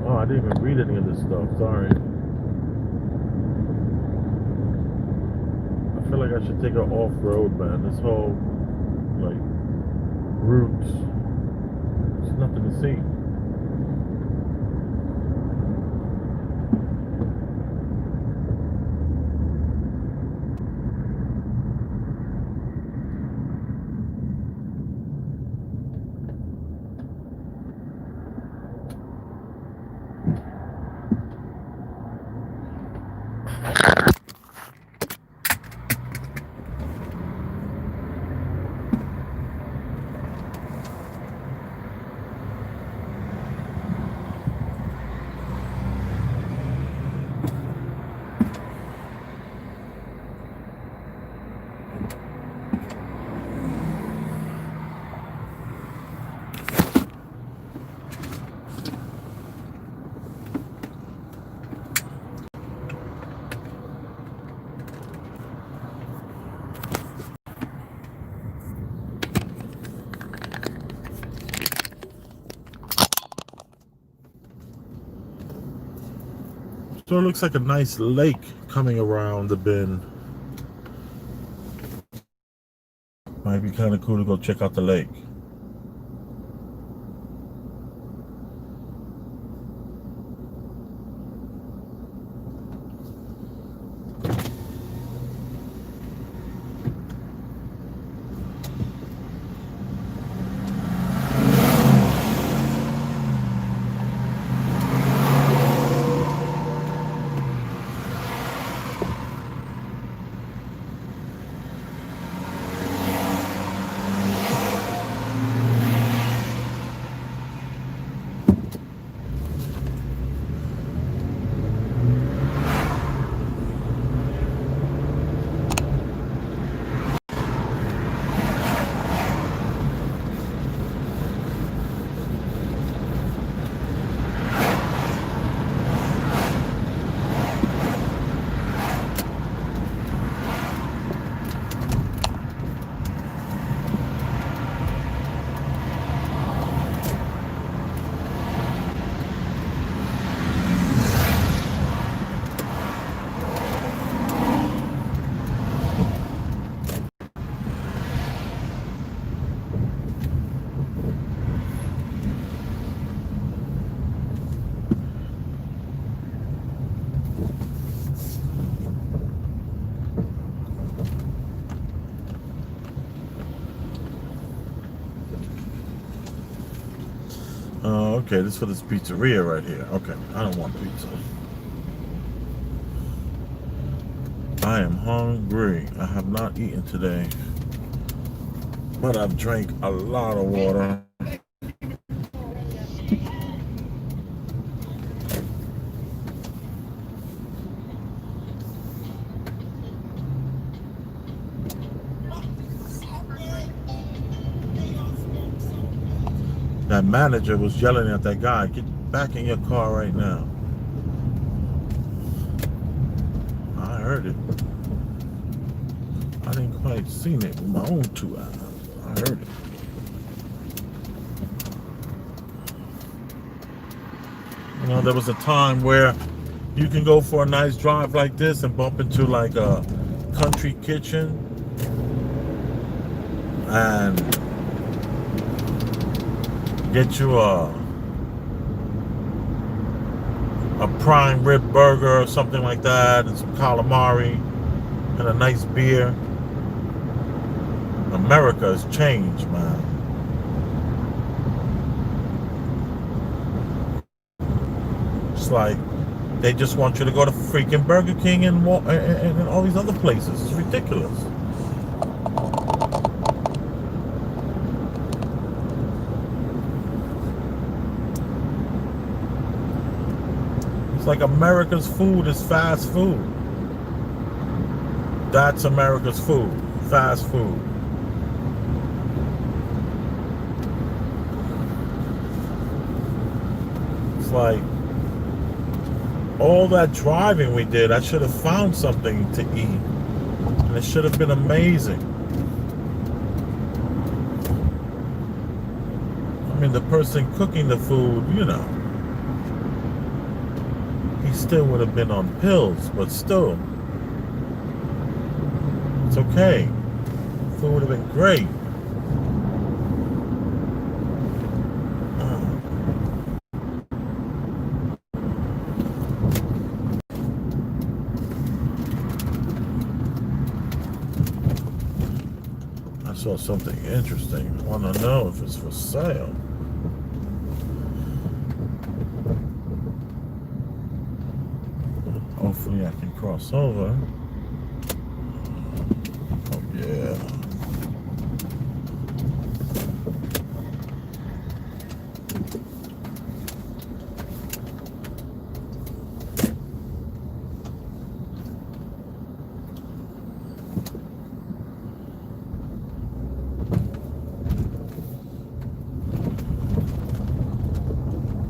Oh, I didn't even read any of this stuff. Sorry. I feel like I should take an off-road, man. This whole, like, routes. There's nothing to see. So it looks like a nice lake coming around the bend. Might be kind of cool to go check out the lake. Okay, this is for this pizzeria right here. Okay, I don't want pizza. I am hungry. I have not eaten today, but I've drank a lot of water. That manager was yelling at that guy, "Get back in your car right now." I heard it. I didn't quite seen it with my own 2 eyes. I heard it. You know, there was a time where you can go for a nice drive like this and bump into like a country kitchen and get you a prime rib burger or something like that, and some calamari and a nice beer. America has changed, man. It's like they just want you to go to freaking Burger King and all these other places. It's ridiculous. It's like America's food is fast food. That's America's food. Fast food. It's like all that driving we did, I should have found something to eat. And it should have been amazing. mean, the person cooking the food, he still would have been on pills, but still, it's okay. Food would have been great. I saw something interesting. I want to know if it's for sale. Hopefully I can cross over. Oh yeah.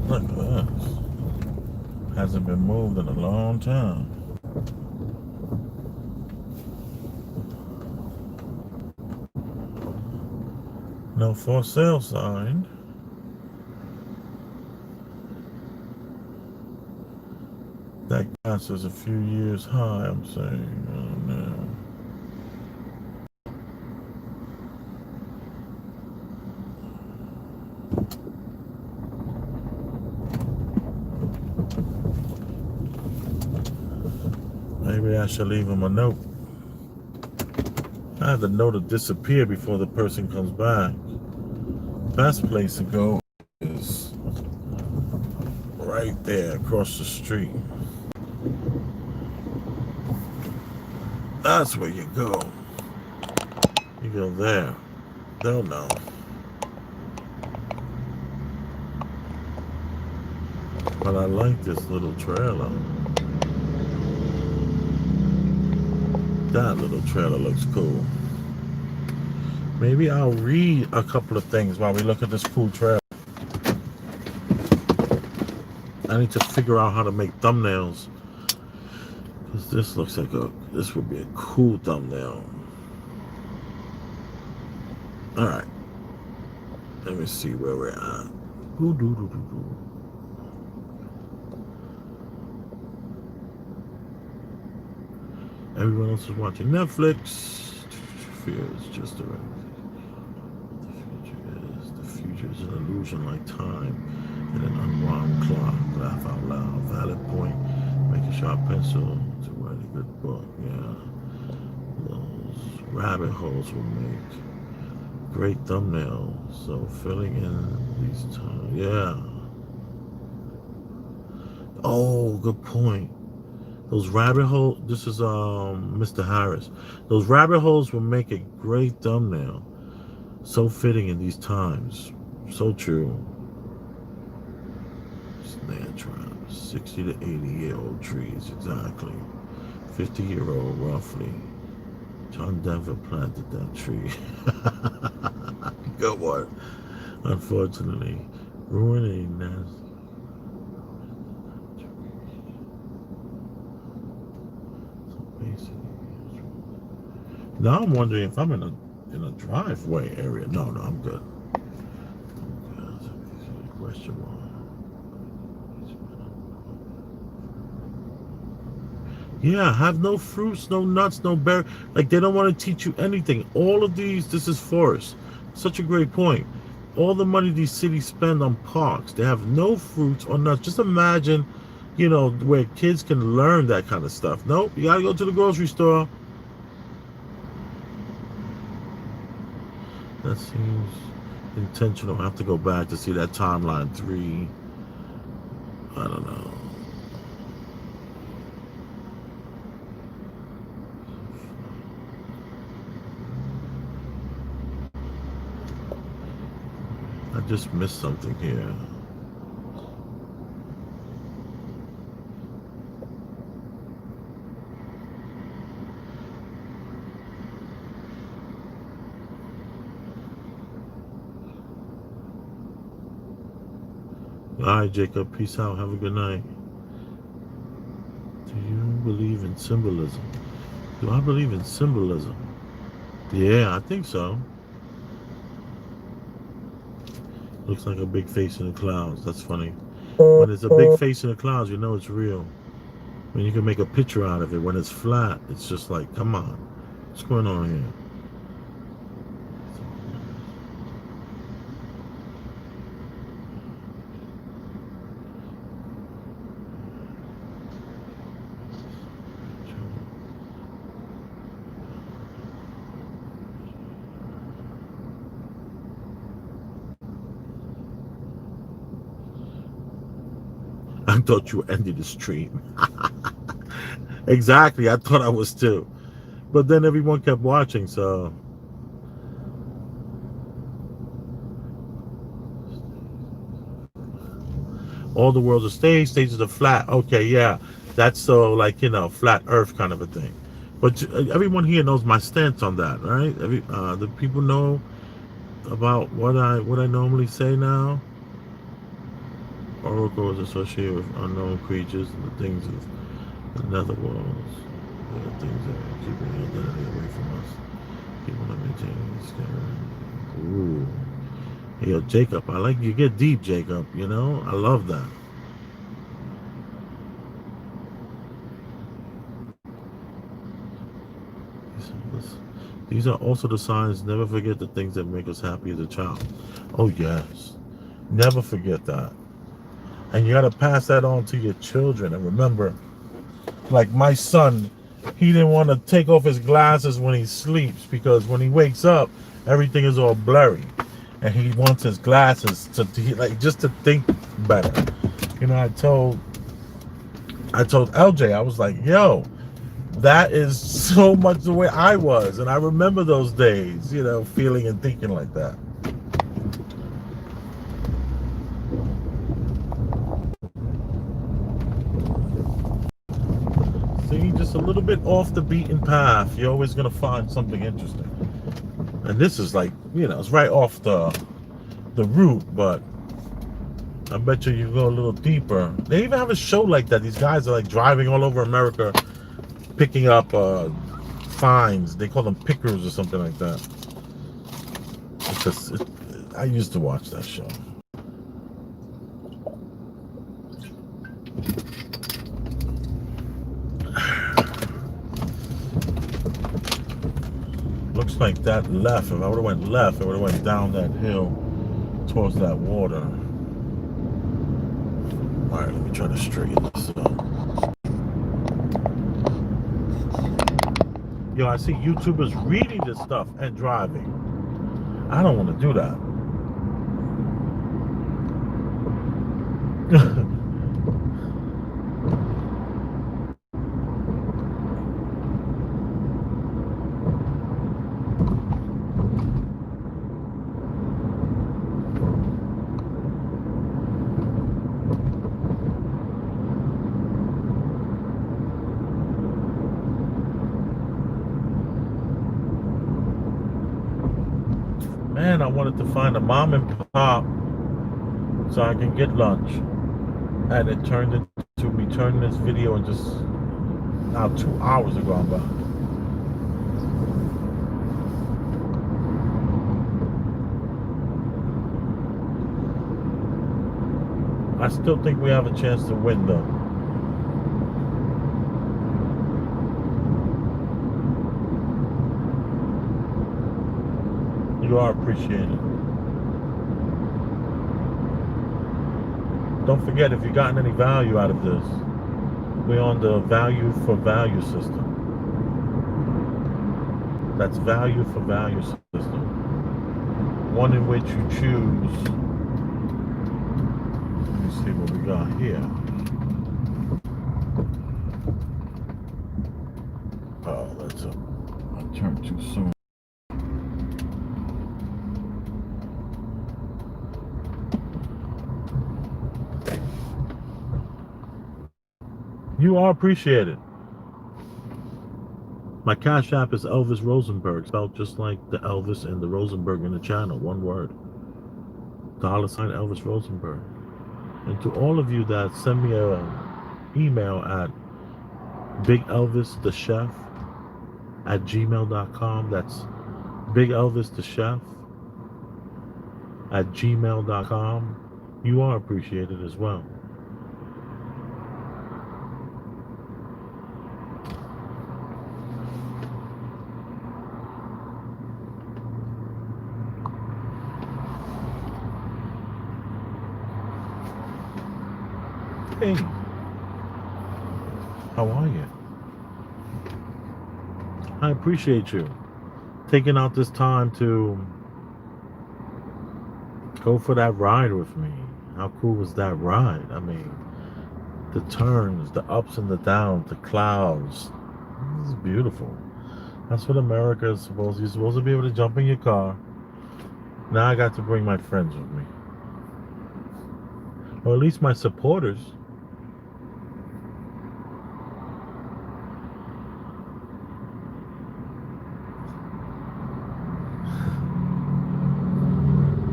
Look at this. Hasn't been moved in a long time. No for sale sign. That gas is a few years high, I'm saying. Oh no. Maybe I should leave him a note. I have the note to disappear before the person comes back. Best place to go is right there across the street. That's where you go. You go there. They'll know. But I like this little trailer. That little trailer looks cool. Maybe I'll read a couple of things while we look at this cool trailer. I need to figure out how to make thumbnails. Because this looks like this would be a cool thumbnail. Alright. Let me see where we're at. Everyone else is watching Netflix. Fear is just a the future is an illusion like time and an unwound clock. Laugh out loud. Valid point. Make a sharp pencil to write a good book. Yeah. Those rabbit holes will make great thumbnail. So filling in these times. Yeah. Oh, good point. Those rabbit holes, this is Mr. Harris. Those rabbit holes will make a great thumbnail. So fitting in these times. So true. Snare traps. 60 to 80-year-old trees, exactly. 50-year-old, roughly. John Denver planted that tree. Good one. Unfortunately, ruining nest. Now I'm wondering if I'm in a driveway area. No, I'm good. Question mark. Yeah, have no fruits, no nuts, no berry. Like they don't want to teach you anything. All of these, this is forest. Such a great point. All the money these cities spend on parks, they have no fruits or nuts. Just imagine, where kids can learn that kind of stuff. Nope, you gotta go to the grocery store. That seems intentional. I have to go back to see that timeline 3. I don't know. I just missed something here. All right, Jacob. Peace out. Have a good night. Do you believe in symbolism? Do I believe in symbolism? Yeah, I think so. Looks like a big face in the clouds. That's funny. When it's a big face in the clouds, you know it's real. When you can make a picture out of it. When it's flat, it's just like, come on, what's going on here? I thought you ended the stream. Exactly, I thought I was too. But then everyone kept watching, so all the world's a stage, stages are flat. Okay, yeah, that's so like flat Earth kind of a thing. But everyone here knows my stance on that, right? The people know about what I normally say now. Oracle is associated with unknown creatures and the things of the netherworlds. The things that are keeping the identity away from us. People are maintaining this. Ooh. Hey, yo, Jacob, I like you get deep, Jacob. I love that. These are also the signs. Never forget the things that make us happy as a child. Oh, yes. Never forget that. And you got to pass that on to your children. And remember, like my son, he didn't want to take off his glasses when he sleeps because when he wakes up, everything is all blurry. And he wants his glasses like just to think better. I told LJ, I was like, yo, that is so much the way I was. And I remember those days, feeling and thinking like that. See, just a little bit off the beaten path, you're always going to find something interesting. And this is like, it's right off the route, but I bet you go a little deeper. They even have a show like that. These guys are like driving all over America, picking up fines. They call them pickers or something like that. I used to watch that show. Looks like that left. If I would have went left, I would have went down that hill towards that water. All right, let me try to straighten this up. Yo, I see YouTubers reading this stuff and driving. I don't want to do that. Man, I wanted to find a mom and pop so I can get lunch. And it turned into me turning this video and just now 2 hours ago I'm back. I still think we have a chance to win though. You are appreciated. Don't forget, if you've gotten any value out of this, we're on the value for value system. That's value for value system. One in which you choose. Let me see what we got here. Oh, I turned too soon. You are appreciated. My Cash App is Elvis Rosenberg, spelled just like the Elvis and the Rosenberg in the channel, one word. $sign Elvis Rosenberg. And to all of you that send me an email at BigElvisTheChef@gmail.com. That's Big Elvis the Chef at gmail.com. You are appreciated as well. Hey, how are you? I appreciate you taking out this time to go for that ride with me. How cool was that ride? I mean, the turns, the ups and the downs, the clouds. This is beautiful. That's what America is supposed to. You're supposed to be able to jump in your car. Now I got to bring my friends with me. Or at least my supporters.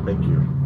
Thank you.